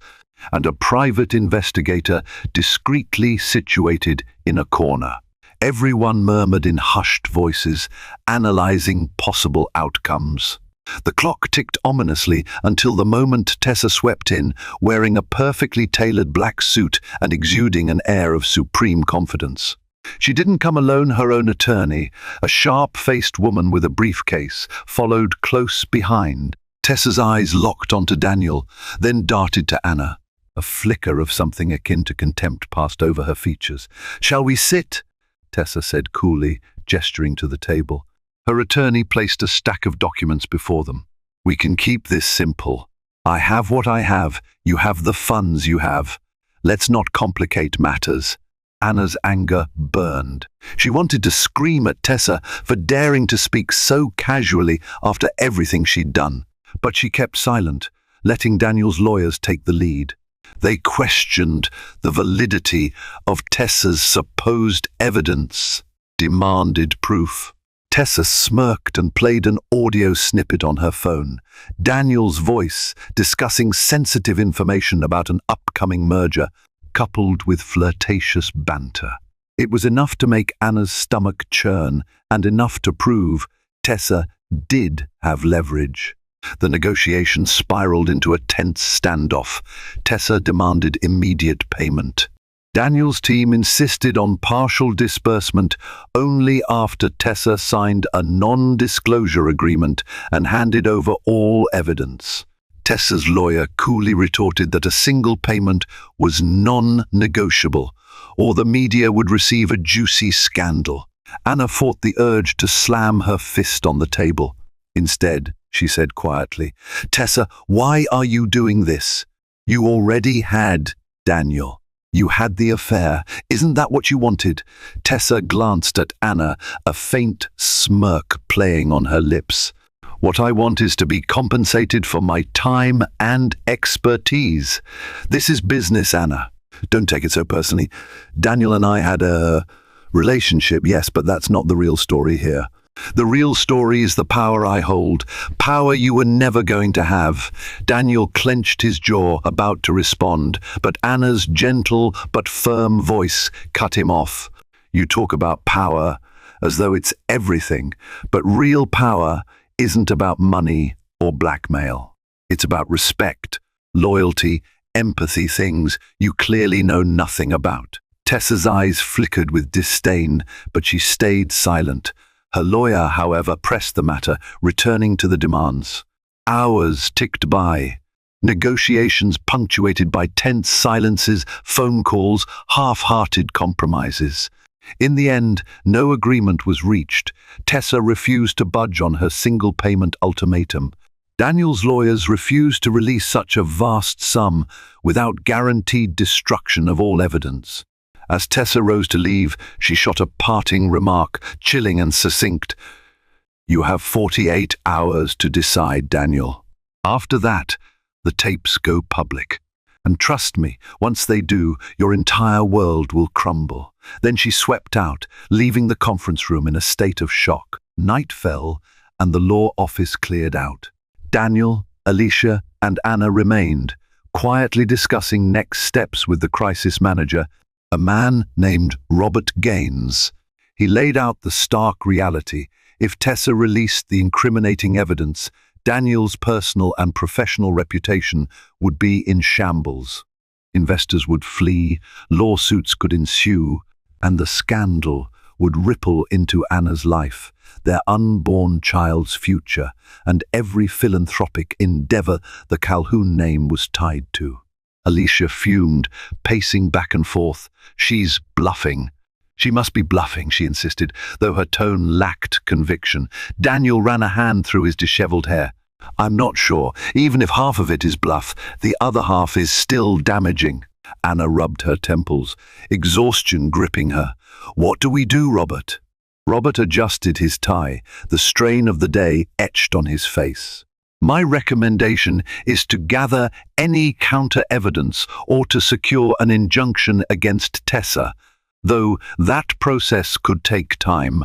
and a private investigator discreetly situated in a corner. Everyone murmured in hushed voices, analyzing possible outcomes. The clock ticked ominously until the moment Tessa swept in, wearing a perfectly tailored black suit and exuding an air of supreme confidence. She didn't come alone. Her own attorney, a sharp-faced woman with a briefcase, followed close behind. Tessa's eyes locked onto Daniel, then darted to Anna. A flicker of something akin to contempt passed over her features. "Shall we sit?" Tessa said coolly, gesturing to the table. Her attorney placed a stack of documents before them. "We can keep this simple. I have what I have. You have the funds you have. Let's not complicate matters." Anna's anger burned. She wanted to scream at Tessa for daring to speak so casually after everything she'd done. But she kept silent, letting Daniel's lawyers take the lead. They questioned the validity of Tessa's supposed evidence, demanded proof. Tessa smirked and played an audio snippet on her phone. Daniel's voice discussing sensitive information about an upcoming merger, coupled with flirtatious banter. It was enough to make Anna's stomach churn, and enough to prove Tessa did have leverage. The negotiation spiraled into a tense standoff. Tessa demanded immediate payment. Daniel's team insisted on partial disbursement only after Tessa signed a non-disclosure agreement and handed over all evidence. Tessa's lawyer coolly retorted that a single payment was non-negotiable, or the media would receive a juicy scandal. Anna fought the urge to slam her fist on the table. Instead, she said quietly, "Tessa, why are you doing this? You already had Daniel. You had the affair. Isn't that what you wanted?" Tessa glanced at Anna, a faint smirk playing on her lips. "What I want is to be compensated for my time and expertise. This is business, Anna. Don't take it so personally. Daniel and I had a relationship, yes, but that's not the real story here. The real story is the power I hold, power you were never going to have." Daniel clenched his jaw, about to respond, but Anna's gentle but firm voice cut him off. "You talk about power as though it's everything, but real power isn't about money or blackmail. It's about respect, loyalty, empathy, things you clearly know nothing about." Tessa's eyes flickered with disdain, but she stayed silent. Her lawyer, however, pressed the matter, returning to the demands. Hours ticked by. Negotiations punctuated by tense silences, phone calls, half-hearted compromises. In the end, no agreement was reached. Tessa refused to budge on her single-payment ultimatum. Daniel's lawyers refused to release such a vast sum without guaranteed destruction of all evidence. As Tessa rose to leave, she shot a parting remark, chilling and succinct. "You have 48 hours to decide, Daniel. After that, the tapes go public. And trust me, once they do, your entire world will crumble." Then she swept out, leaving the conference room in a state of shock. Night fell, and the law office cleared out. Daniel, Alicia, and Anna remained, quietly discussing next steps with the crisis manager, a man named Robert Gaines. He laid out the stark reality. If Tessa released the incriminating evidence, Daniel's personal and professional reputation would be in shambles. Investors would flee, lawsuits could ensue, and the scandal would ripple into Anna's life, their unborn child's future, and every philanthropic endeavor the Calhoun name was tied to. Alicia fumed, pacing back and forth. "She's bluffing." "She must be bluffing," she insisted, though her tone lacked conviction. Daniel ran a hand through his disheveled hair. I'm not sure. Even if half of it is bluff, the other half is still damaging. Anna rubbed her temples, exhaustion gripping her. What do we do, Robert? Robert adjusted his tie, the strain of the day etched on his face. My recommendation is to gather any counter-evidence or to secure an injunction against Tessa, though that process could take time.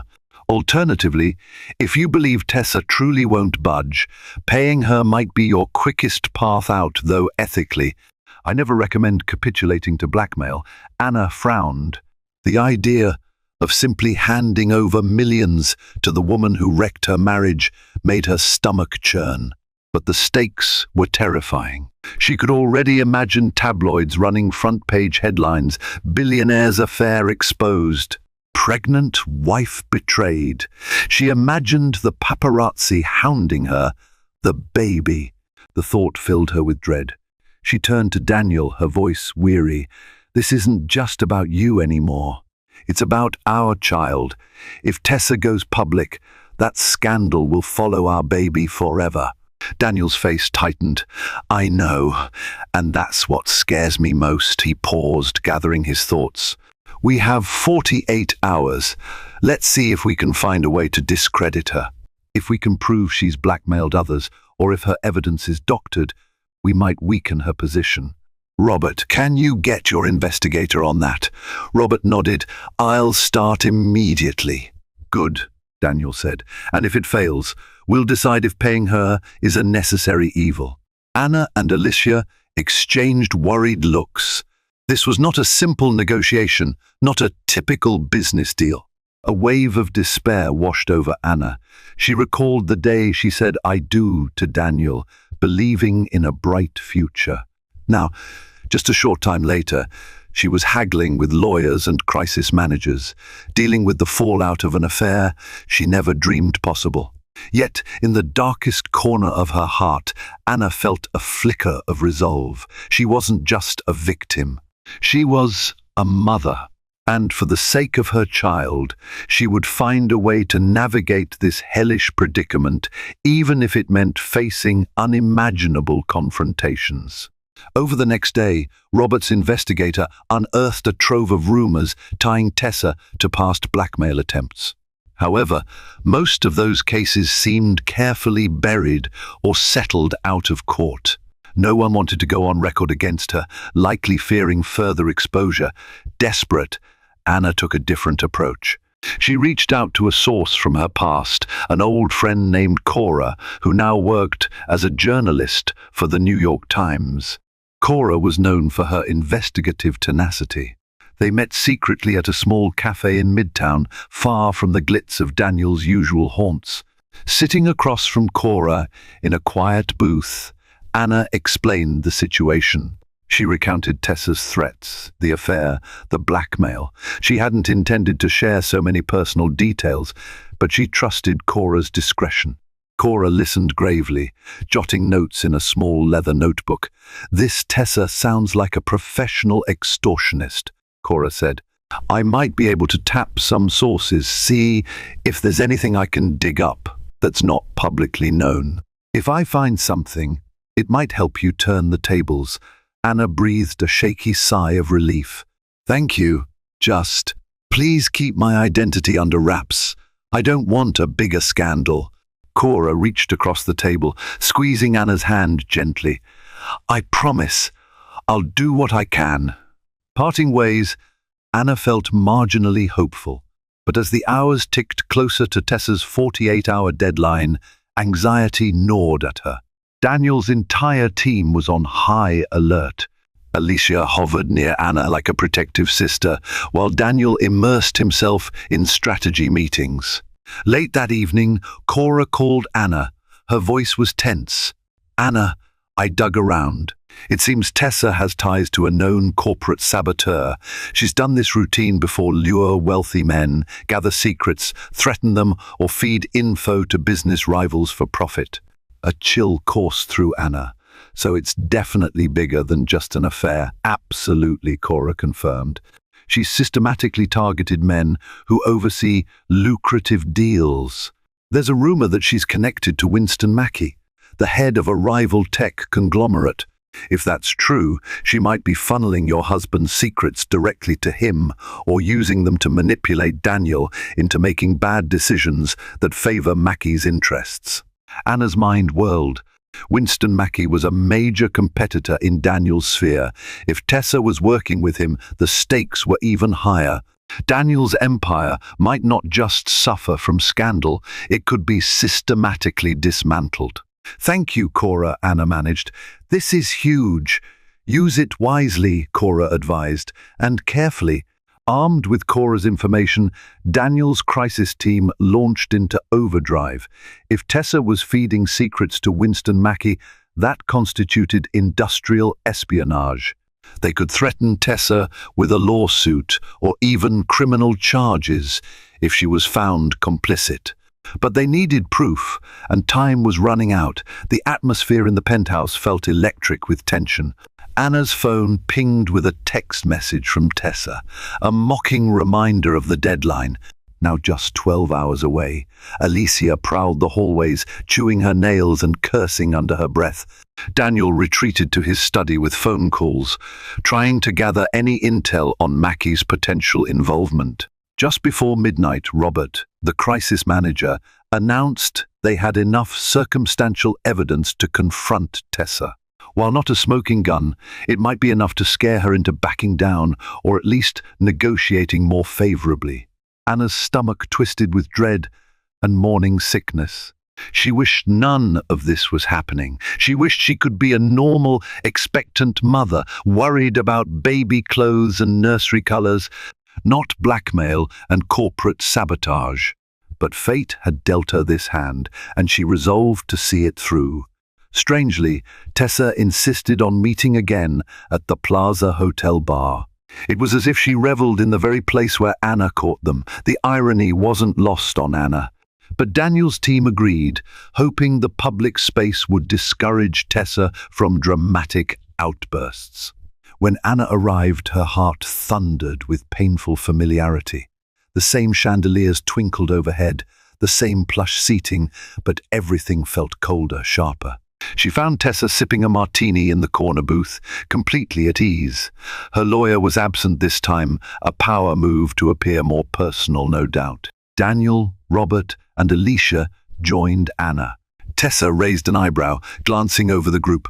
Alternatively, if you believe Tessa truly won't budge, paying her might be your quickest path out, though ethically. I never recommend capitulating to blackmail. Anna frowned. The idea of simply handing over millions to the woman who wrecked her marriage made her stomach churn. But the stakes were terrifying. She could already imagine tabloids running front-page headlines, "Billionaire's affair exposed." Pregnant wife betrayed. She imagined the paparazzi hounding her. The baby. The thought filled her with dread. She turned to Daniel, her voice weary. This isn't just about you anymore. It's about our child. If Tessa goes public, that scandal will follow our baby forever. Daniel's face tightened. I know, and that's what scares me most. He paused, gathering his thoughts. We have 48 hours. Let's see if we can find a way to discredit her. If we can prove she's blackmailed others, or if her evidence is doctored, we might weaken her position. Robert, can you get your investigator on that? Robert nodded. I'll start immediately. Good, Daniel said. And if it fails, we'll decide if paying her is a necessary evil. Anna and Alicia exchanged worried looks. This was not a simple negotiation, not a typical business deal. A wave of despair washed over Anna. She recalled the day she said "I do" to Daniel, believing in a bright future. Now, just a short time later, she was haggling with lawyers and crisis managers, dealing with the fallout of an affair she never dreamed possible. Yet, in the darkest corner of her heart, Anna felt a flicker of resolve. She wasn't just a victim. She was a mother, and for the sake of her child, she would find a way to navigate this hellish predicament, even if it meant facing unimaginable confrontations. Over the next day, Robert's investigator unearthed a trove of rumors tying Tessa to past blackmail attempts. However, most of those cases seemed carefully buried or settled out of court. No one wanted to go on record against her, likely fearing further exposure. Desperate, Anna took a different approach. She reached out to a source from her past, an old friend named Cora, who now worked as a journalist for the New York Times. Cora was known for her investigative tenacity. They met secretly at a small cafe in Midtown, far from the glitz of Daniel's usual haunts. Sitting across from Cora in a quiet booth, Anna explained the situation. She recounted Tessa's threats, the affair, the blackmail. She hadn't intended to share so many personal details, but she trusted Cora's discretion. Cora listened gravely, jotting notes in a small leather notebook. This Tessa sounds like a professional extortionist, Cora said. I might be able to tap some sources, see if there's anything I can dig up that's not publicly known. If I find something, it might help you turn the tables. Anna breathed a shaky sigh of relief. Thank you. Just, please keep my identity under wraps. I don't want a bigger scandal. Cora reached across the table, squeezing Anna's hand gently. I promise, I'll do what I can. Parting ways, Anna felt marginally hopeful. But as the hours ticked closer to Tessa's 48-hour deadline, anxiety gnawed at her. Daniel's entire team was on high alert. Alicia hovered near Anna like a protective sister, while Daniel immersed himself in strategy meetings. Late that evening, Cora called Anna. Her voice was tense. Anna, I dug around. It seems Tessa has ties to a known corporate saboteur. She's done this routine before: lure wealthy men, gather secrets, threaten them, or feed info to business rivals for profit. A chill coursed through Anna. So it's definitely bigger than just an affair. Absolutely, Cora confirmed. She's systematically targeted men who oversee lucrative deals. There's a rumor that she's connected to Winston Mackey, the head of a rival tech conglomerate. If that's true, she might be funneling your husband's secrets directly to him or using them to manipulate Daniel into making bad decisions that favor Mackie's interests. Anna's mind whirled. Winston Mackey was a major competitor in Daniel's sphere. If Tessa was working with him, the stakes were even higher. Daniel's empire might not just suffer from scandal, it could be systematically dismantled. "Thank you, Cora," Anna managed. "This is huge." "Use it wisely," Cora advised, "and carefully." Armed with Cora's information, Daniel's crisis team launched into overdrive. If Tessa was feeding secrets to Winston Mackey, that constituted industrial espionage. They could threaten Tessa with a lawsuit or even criminal charges if she was found complicit. But they needed proof, and time was running out. The atmosphere in the penthouse felt electric with tension. Anna's phone pinged with a text message from Tessa, a mocking reminder of the deadline. Now just 12 hours away, Alicia prowled the hallways, chewing her nails and cursing under her breath. Daniel retreated to his study with phone calls, trying to gather any intel on Mackie's potential involvement. Just before midnight, Robert, the crisis manager, announced they had enough circumstantial evidence to confront Tessa. While not a smoking gun, it might be enough to scare her into backing down or at least negotiating more favorably. Anna's stomach twisted with dread and morning sickness. She wished none of this was happening. She wished she could be a normal, expectant mother, worried about baby clothes and nursery colors, not blackmail and corporate sabotage. But fate had dealt her this hand, and she resolved to see it through. Strangely, Tessa insisted on meeting again at the Plaza Hotel bar. It was as if she reveled in the very place where Anna caught them. The irony wasn't lost on Anna. But Daniel's team agreed, hoping the public space would discourage Tessa from dramatic outbursts. When Anna arrived, her heart thundered with painful familiarity. The same chandeliers twinkled overhead, the same plush seating, but everything felt colder, sharper. She found Tessa sipping a martini in the corner booth, completely at ease. Her lawyer was absent this time, a power move to appear more personal, no doubt. Daniel, Robert, and Alicia joined Anna. Tessa raised an eyebrow, glancing over the group.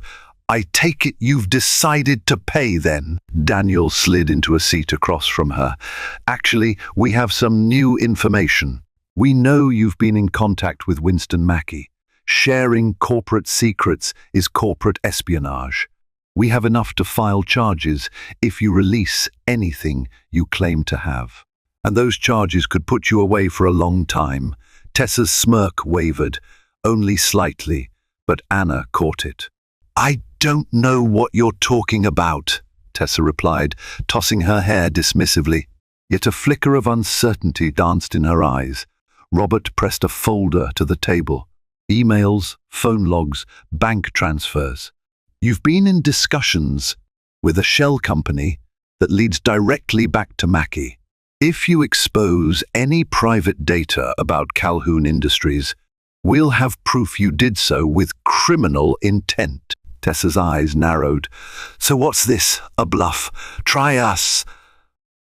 "I take it you've decided to pay, then?" Daniel slid into a seat across from her. "Actually, we have some new information. We know you've been in contact with Winston Mackey. Sharing corporate secrets is corporate espionage. We have enough to file charges if you release anything you claim to have. And those charges could put you away for a long time." Tessa's smirk wavered, only slightly, but Anna caught it. "I don't know what you're talking about," Tessa replied, tossing her hair dismissively. Yet a flicker of uncertainty danced in her eyes. Robert pressed a folder to the table. Emails, phone logs, bank transfers. "You've been in discussions with a shell company that leads directly back to Mackey. If you expose any private data about Calhoun Industries, we'll have proof you did so with criminal intent." Tessa's eyes narrowed. "So what's this? A bluff? Try us."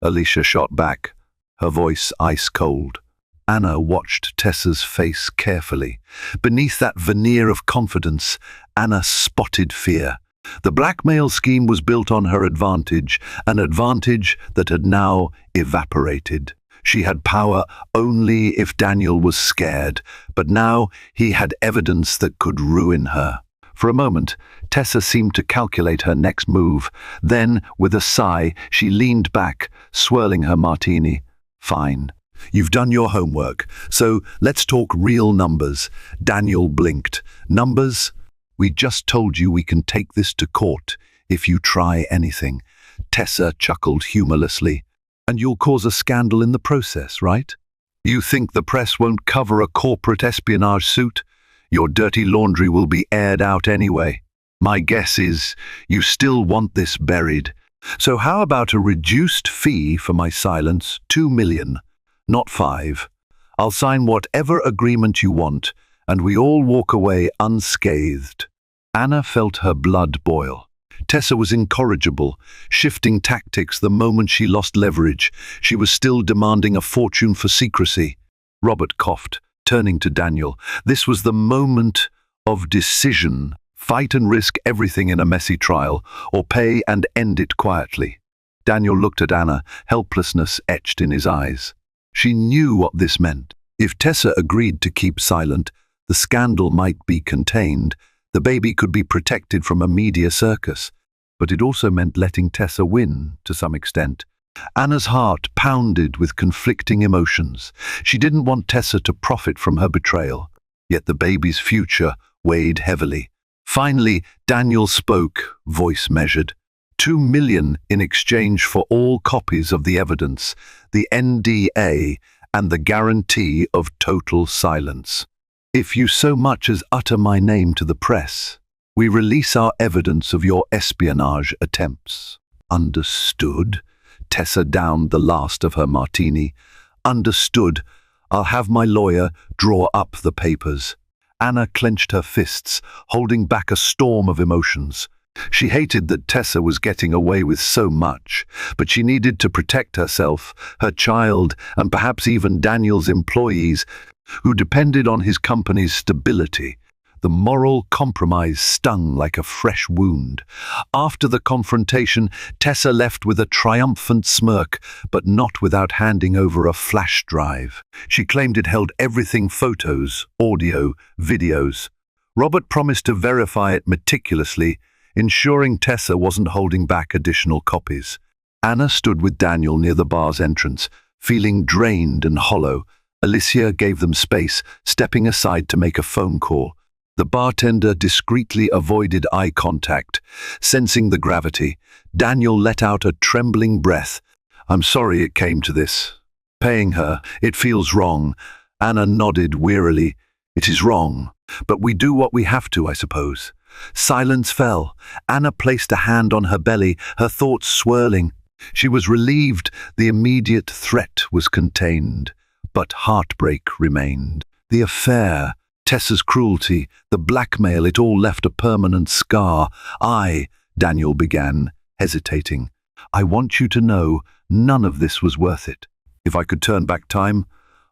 Alicia shot back, her voice ice cold. Anna watched Tessa's face carefully. Beneath that veneer of confidence, Anna spotted fear. The blackmail scheme was built on her advantage, an advantage that had now evaporated. She had power only if Daniel was scared, but now he had evidence that could ruin her. For a moment, Tessa seemed to calculate her next move. Then, with a sigh, she leaned back, swirling her martini. "Fine. You've done your homework, so let's talk real numbers." Daniel blinked. "Numbers? We just told you we can take this to court if you try anything." Tessa chuckled humorlessly. "And you'll cause a scandal in the process, right? You think the press won't cover a corporate espionage suit? Your dirty laundry will be aired out anyway. My guess is you still want this buried. So how about a reduced fee for my silence? 2 million. Not 5. I'll sign whatever agreement you want, and we all walk away unscathed. Anna felt her blood boil. Tessa was incorrigible, shifting tactics the moment she lost leverage. She was still demanding a fortune for secrecy. Robert coughed, turning to Daniel. This was the moment of decision. Fight and risk everything in a messy trial, or pay and end it quietly. Daniel looked at Anna, helplessness etched in his eyes. She knew what this meant. If Tessa agreed to keep silent, the scandal might be contained. The baby could be protected from a media circus. But it also meant letting Tessa win, to some extent. Anna's heart pounded with conflicting emotions. She didn't want Tessa to profit from her betrayal. Yet the baby's future weighed heavily. Finally, Daniel spoke, voice measured. 2 million in exchange for all copies of the evidence, the NDA, and the guarantee of total silence. If you so much as utter my name to the press, we release our evidence of your espionage attempts. Understood? Tessa downed the last of her martini. Understood. I'll have my lawyer draw up the papers. Anna clenched her fists, holding back a storm of emotions. She hated that Tessa was getting away with so much, but she needed to protect herself, her child, and perhaps even Daniel's employees, who depended on his company's stability. The moral compromise stung like a fresh wound. After the confrontation, Tessa left with a triumphant smirk, but not without handing over a flash drive. She claimed it held everything: photos, audio, videos. Robert promised to verify it meticulously, ensuring Tessa wasn't holding back additional copies. Anna stood with Daniel near the bar's entrance, feeling drained and hollow. Alicia gave them space, stepping aside to make a phone call. The bartender discreetly avoided eye contact. Sensing the gravity, Daniel let out a trembling breath. I'm sorry it came to this. Paying her, it feels wrong. Anna nodded wearily. It is wrong, but we do what we have to, I suppose. Silence fell. Anna placed a hand on her belly, her thoughts swirling. She was relieved the immediate threat was contained, but heartbreak remained. The affair, Tessa's cruelty, the blackmail, it all left a permanent scar. Daniel began, hesitating. I want you to know none of this was worth it. If I could turn back time,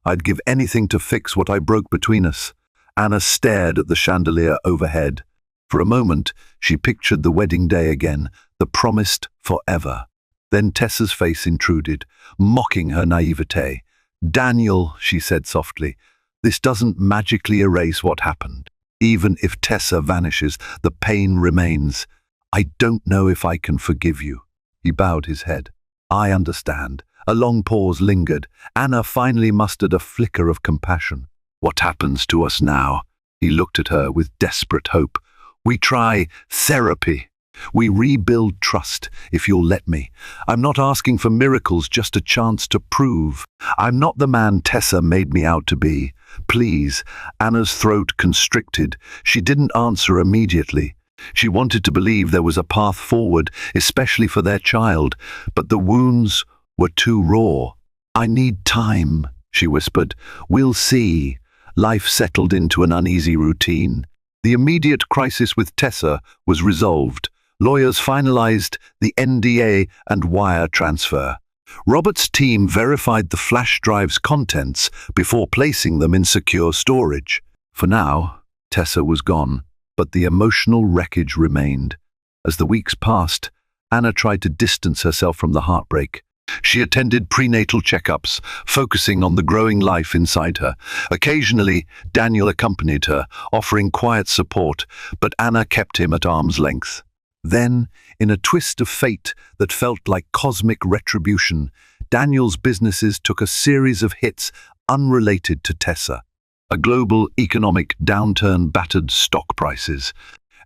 I'd give anything to fix what I broke between us. Anna stared at the chandelier overhead. For a moment, she pictured the wedding day again, the promised forever. Then Tessa's face intruded, mocking her naivete. Daniel, she said softly, this doesn't magically erase what happened. Even if Tessa vanishes, the pain remains. I don't know if I can forgive you. He bowed his head. I understand. A long pause lingered. Anna finally mustered a flicker of compassion. What happens to us now? He looked at her with desperate hope. We try therapy. We rebuild trust, if you'll let me. I'm not asking for miracles, just a chance to prove. I'm not the man Tessa made me out to be. Please. Anna's throat constricted. She didn't answer immediately. She wanted to believe there was a path forward, especially for their child, but the wounds were too raw. I need time, she whispered. We'll see. Life settled into an uneasy routine. The immediate crisis with Tessa was resolved. Lawyers finalized the NDA and wire transfer. Robert's team verified the flash drive's contents before placing them in secure storage. For now, Tessa was gone, but the emotional wreckage remained. As the weeks passed, Anna tried to distance herself from the heartbreak. She attended prenatal checkups, focusing on the growing life inside her. Occasionally, Daniel accompanied her, offering quiet support, but Anna kept him at arm's length. Then, in a twist of fate that felt like cosmic retribution, Daniel's businesses took a series of hits unrelated to Tessa. A global economic downturn battered stock prices.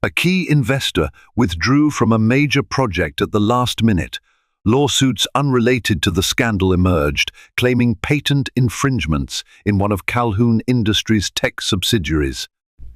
A key investor withdrew from a major project at the last minute. Lawsuits unrelated to the scandal emerged, claiming patent infringements in one of Calhoun Industries' tech subsidiaries.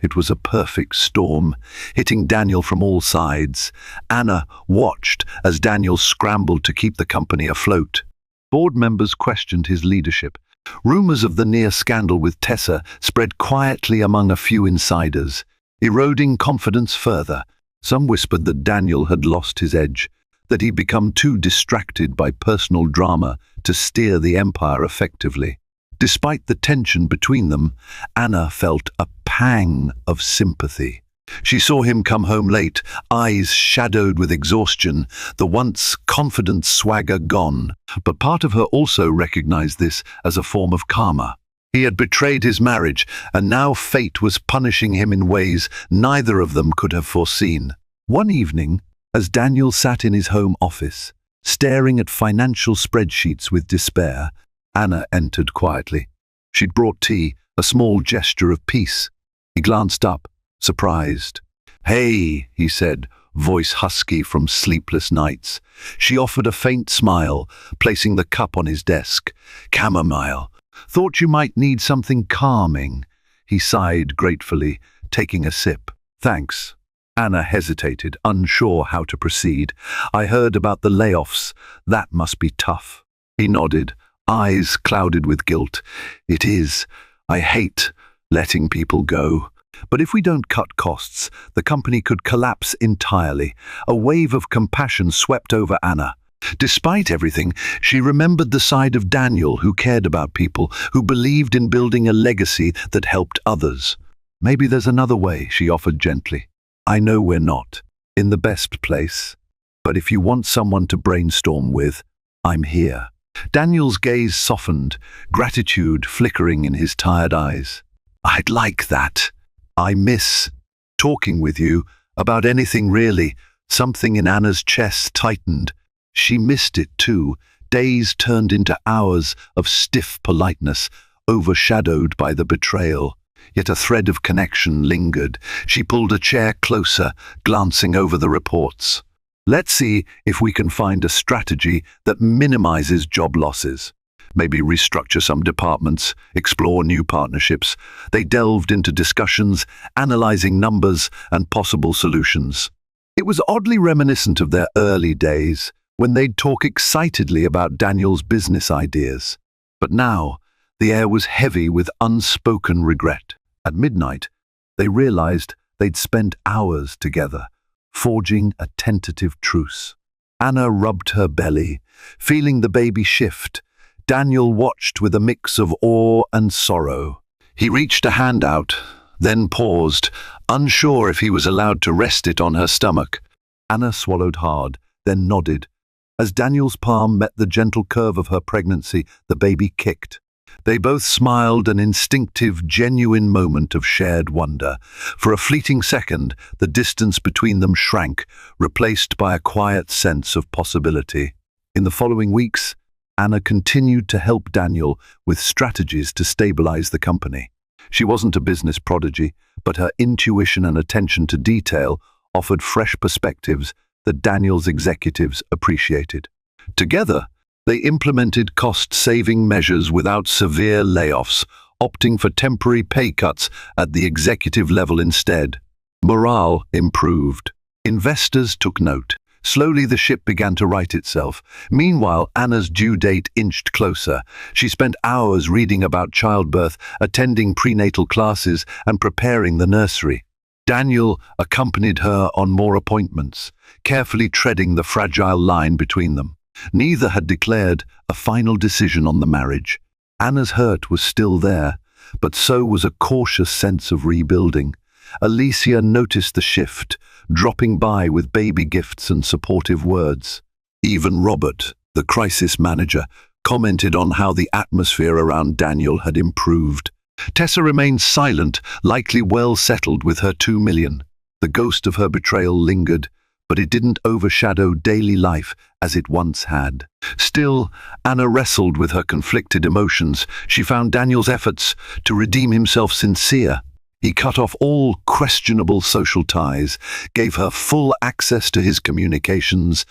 It was a perfect storm, hitting Daniel from all sides. Anna watched as Daniel scrambled to keep the company afloat. Board members questioned his leadership, Rumors of the near scandal with Tessa spread quietly among a few insiders, eroding confidence further. Some whispered that Daniel had lost his edge, that he'd become too distracted by personal drama to steer the empire effectively. Despite the tension between them, Anna felt a pang of sympathy. She saw him come home late, eyes shadowed with exhaustion, the once confident swagger gone. But part of her also recognized this as a form of karma. He had betrayed his marriage, and now fate was punishing him in ways neither of them could have foreseen. One evening, as Daniel sat in his home office, staring at financial spreadsheets with despair, Anna entered quietly. She'd brought tea, a small gesture of peace. He glanced up, surprised. "Hey," he said, voice husky from sleepless nights. She offered a faint smile, placing the cup on his desk. "Chamomile. Thought you might need something calming." He sighed gratefully, taking a sip. "Thanks." Anna hesitated, unsure how to proceed. "I heard about the layoffs. That must be tough." He nodded, eyes clouded with guilt. "It is. I hate letting people go. But if we don't cut costs, the company could collapse entirely." A wave of compassion swept over Anna. Despite everything, she remembered the side of Daniel who cared about people, who believed in building a legacy that helped others. "Maybe there's another way," she offered gently. "I know we're not in the best place, but if you want someone to brainstorm with, I'm here." Daniel's gaze softened, gratitude flickering in his tired eyes. "I'd like that. I miss talking with you about anything really." Something in Anna's chest tightened. She missed it too. Days turned into hours of stiff politeness, overshadowed by the betrayal. Yet a thread of connection lingered. She pulled a chair closer, glancing over the reports. "Let's see if we can find a strategy that minimizes job losses. Maybe restructure some departments, explore new partnerships." They delved into discussions, analyzing numbers and possible solutions. It was oddly reminiscent of their early days, when they'd talk excitedly about Daniel's business ideas. But now, the air was heavy with unspoken regret. At midnight, they realized they'd spent hours together, forging a tentative truce. Anna rubbed her belly, feeling the baby shift. Daniel watched with a mix of awe and sorrow. He reached a hand out, then paused, unsure if he was allowed to rest it on her stomach. Anna swallowed hard, then nodded. As Daniel's palm met the gentle curve of her pregnancy, the baby kicked. They both smiled, an instinctive, genuine moment of shared wonder. For a fleeting second, the distance between them shrank, replaced by a quiet sense of possibility. In the following weeks, Anna continued to help Daniel with strategies to stabilize the company. She wasn't a business prodigy, but her intuition and attention to detail offered fresh perspectives that Daniel's executives appreciated. Together, they implemented cost-saving measures without severe layoffs, opting for temporary pay cuts at the executive level instead. Morale improved. Investors took note. Slowly the ship began to right itself. Meanwhile, Anna's due date inched closer. She spent hours reading about childbirth, attending prenatal classes, and preparing the nursery. Daniel accompanied her on more appointments, carefully treading the fragile line between them. Neither had declared a final decision on the marriage. Anna's hurt was still there, but so was a cautious sense of rebuilding. Alicia noticed the shift, dropping by with baby gifts and supportive words. Even Robert, the crisis manager, commented on how the atmosphere around Daniel had improved. Tessa remained silent, likely well settled with her 2 million. The ghost of her betrayal lingered, but it didn't overshadow daily life as it once had. Still, Anna wrestled with her conflicted emotions. She found Daniel's efforts to redeem himself sincere. He cut off all questionable social ties, gave her full access to his communications,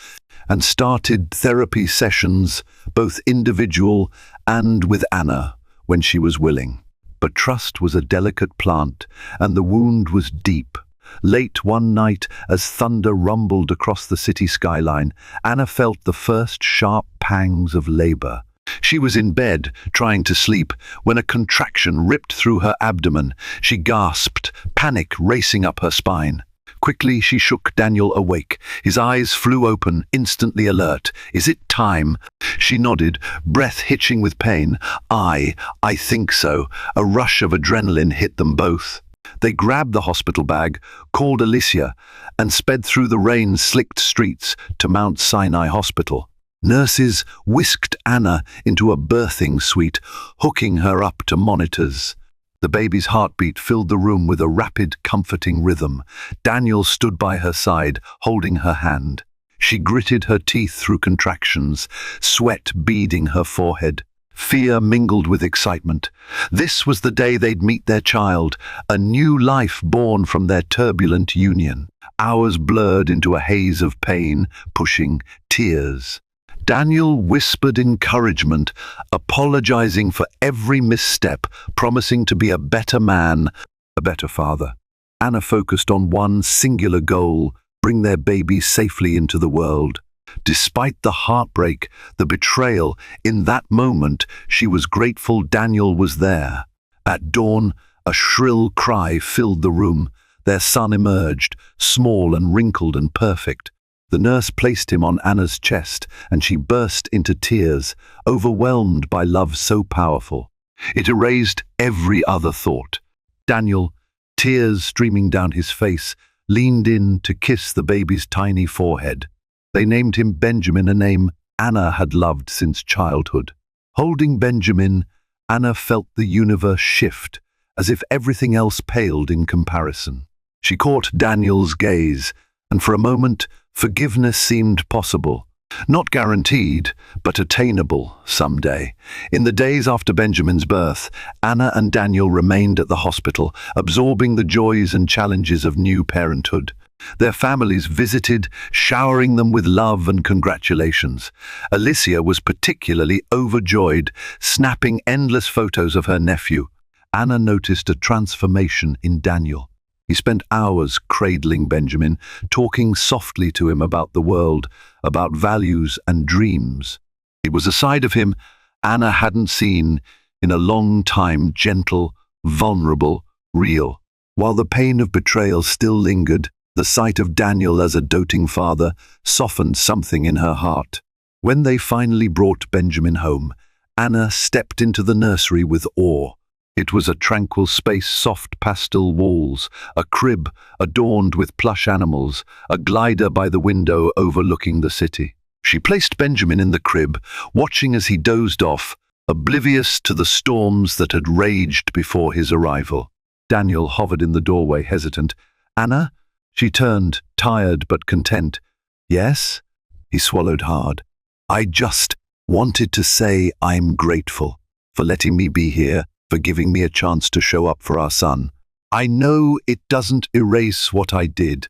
and started therapy sessions, both individual and with Anna, when she was willing. But trust was a delicate plant, and the wound was deep. Late one night, as thunder rumbled across the city skyline, Anna felt the first sharp pangs of labor. She was in bed, trying to sleep, when a contraction ripped through her abdomen. She gasped, panic racing up her spine. Quickly, she shook Daniel awake. His eyes flew open, instantly alert. "Is it time?" She nodded, breath hitching with pain. I think so." A rush of adrenaline hit them both. They grabbed the hospital bag, called Alicia, and sped through the rain-slicked streets to Mount Sinai Hospital. Nurses whisked Anna into a birthing suite, hooking her up to monitors. The baby's heartbeat filled the room with a rapid, comforting rhythm. Daniel stood by her side, holding her hand. She gritted her teeth through contractions, sweat beading her forehead. Fear mingled with excitement. This was the day they'd meet their child, a new life born from their turbulent union. Hours blurred into a haze of pain, pushing, tears. Daniel whispered encouragement, apologizing for every misstep, promising to be a better man, a better father. Anna focused on one singular goal: bring their baby safely into the world. Despite the heartbreak, the betrayal, in that moment, she was grateful Daniel was there. At dawn, a shrill cry filled the room. Their son emerged, small and wrinkled and perfect. The nurse placed him on Anna's chest, and she burst into tears, overwhelmed by love so powerful. It erased every other thought. Daniel, tears streaming down his face, leaned in to kiss the baby's tiny forehead. They named him Benjamin, a name Anna had loved since childhood. Holding Benjamin, Anna felt the universe shift, as if everything else paled in comparison. She caught Daniel's gaze, and for a moment, forgiveness seemed possible. Not guaranteed, but attainable someday. In the days after Benjamin's birth, Anna and Daniel remained at the hospital, absorbing the joys and challenges of new parenthood. Their families visited, showering them with love and congratulations. Alicia was particularly overjoyed, snapping endless photos of her nephew. Anna noticed a transformation in Daniel. He spent hours cradling Benjamin, talking softly to him about the world, about values and dreams. It was a side of him Anna hadn't seen in a long time, gentle, vulnerable, real. While the pain of betrayal still lingered, the sight of Daniel as a doting father softened something in her heart. When they finally brought Benjamin home, Anna stepped into the nursery with awe. It was a tranquil space, soft pastel walls, a crib adorned with plush animals, a glider by the window overlooking the city. She placed Benjamin in the crib, watching as he dozed off, oblivious to the storms that had raged before his arrival. Daniel hovered in the doorway, hesitant. "Anna?" She turned, tired but content. "Yes?" He swallowed hard. "I just wanted to say I'm grateful for letting me be here, for giving me a chance to show up for our son. I know it doesn't erase what I did,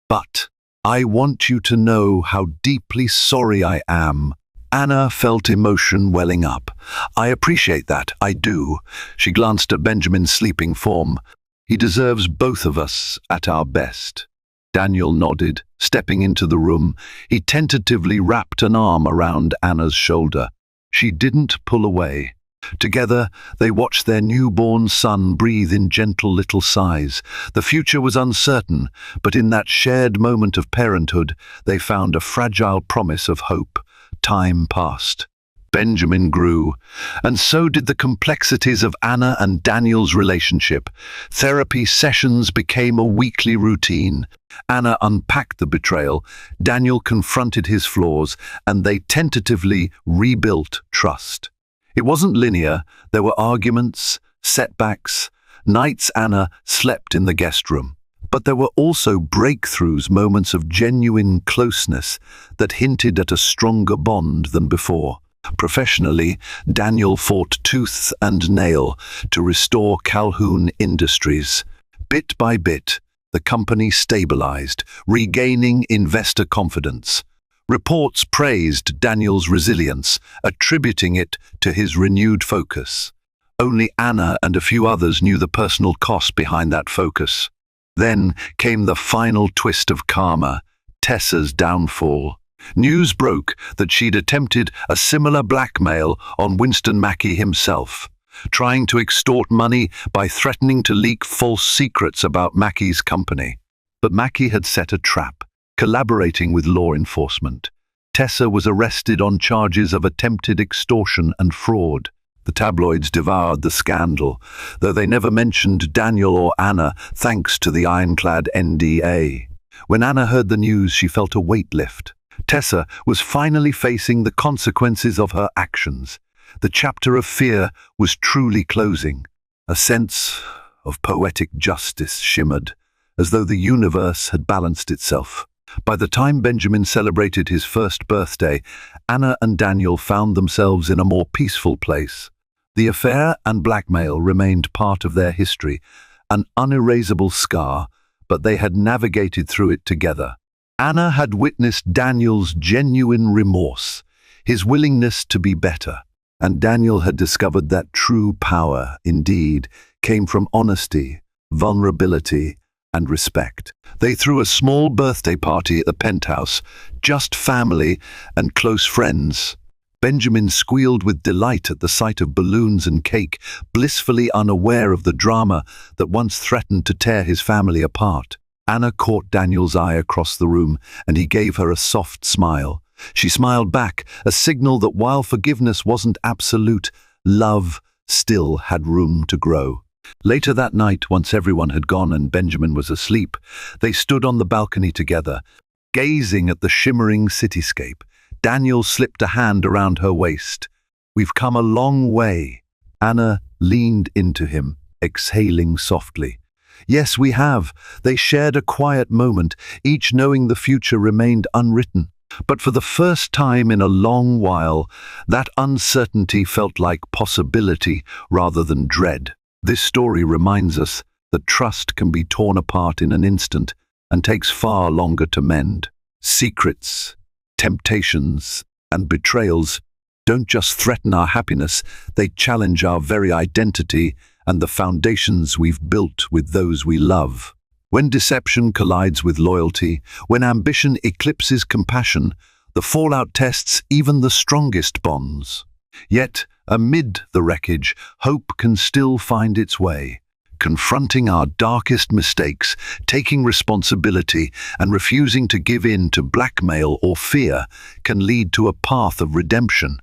but I want you to know how deeply sorry I am." Anna felt emotion welling up. "I appreciate that, I do." She glanced at Benjamin's sleeping form. "He deserves both of us at our best." Daniel nodded, stepping into the room. He tentatively wrapped an arm around Anna's shoulder. She didn't pull away. Together, they watched their newborn son breathe in gentle little sighs. The future was uncertain, but in that shared moment of parenthood, they found a fragile promise of hope. Time passed. Benjamin grew, and so did the complexities of Anna and Daniel's relationship. Therapy sessions became a weekly routine. Anna unpacked the betrayal, Daniel confronted his flaws, and they tentatively rebuilt trust. It wasn't linear. There were arguments, setbacks, nights Anna slept in the guest room. But there were also breakthroughs, moments of genuine closeness that hinted at a stronger bond than before. Professionally, Daniel fought tooth and nail to restore Calhoun Industries. Bit by bit, the company stabilized, regaining investor confidence. Reports praised Daniel's resilience, attributing it to his renewed focus. Only Anna and a few others knew the personal cost behind that focus. Then came the final twist of karma, Tessa's downfall. News broke that she'd attempted a similar blackmail on Winston Mackey himself, trying to extort money by threatening to leak false secrets about Mackey's company. But Mackey had set a trap, collaborating with law enforcement. Tessa was arrested on charges of attempted extortion and fraud. The tabloids devoured the scandal, though they never mentioned Daniel or Anna thanks to the ironclad NDA. When Anna heard the news, she felt a weight lift. Tessa was finally facing the consequences of her actions. The chapter of fear was truly closing. A sense of poetic justice shimmered, as though the universe had balanced itself. By the time Benjamin celebrated his first birthday, Anna and Daniel found themselves in a more peaceful place. The affair and blackmail remained part of their history, an unerasable scar, but they had navigated through it together. Anna had witnessed Daniel's genuine remorse, his willingness to be better, and Daniel had discovered that true power, indeed, came from honesty, vulnerability, and respect. They threw a small birthday party at the penthouse, just family and close friends. Benjamin squealed with delight at the sight of balloons and cake, blissfully unaware of the drama that once threatened to tear his family apart. Anna caught Daniel's eye across the room, and he gave her a soft smile. She smiled back, a signal that while forgiveness wasn't absolute, love still had room to grow. Later that night, once everyone had gone and Benjamin was asleep, they stood on the balcony together, gazing at the shimmering cityscape. Daniel slipped a hand around her waist. "We've come a long way." Anna leaned into him, exhaling softly. "Yes, we have." They shared a quiet moment, each knowing the future remained unwritten. But for the first time in a long while, that uncertainty felt like possibility rather than dread. This story reminds us that trust can be torn apart in an instant and takes far longer to mend. Secrets, temptations, and betrayals don't just threaten our happiness, they challenge our very identity and the foundations we've built with those we love. When deception collides with loyalty, when ambition eclipses compassion, the fallout tests even the strongest bonds. Yet, amid the wreckage, hope can still find its way. Confronting our darkest mistakes, taking responsibility, and refusing to give in to blackmail or fear can lead to a path of redemption.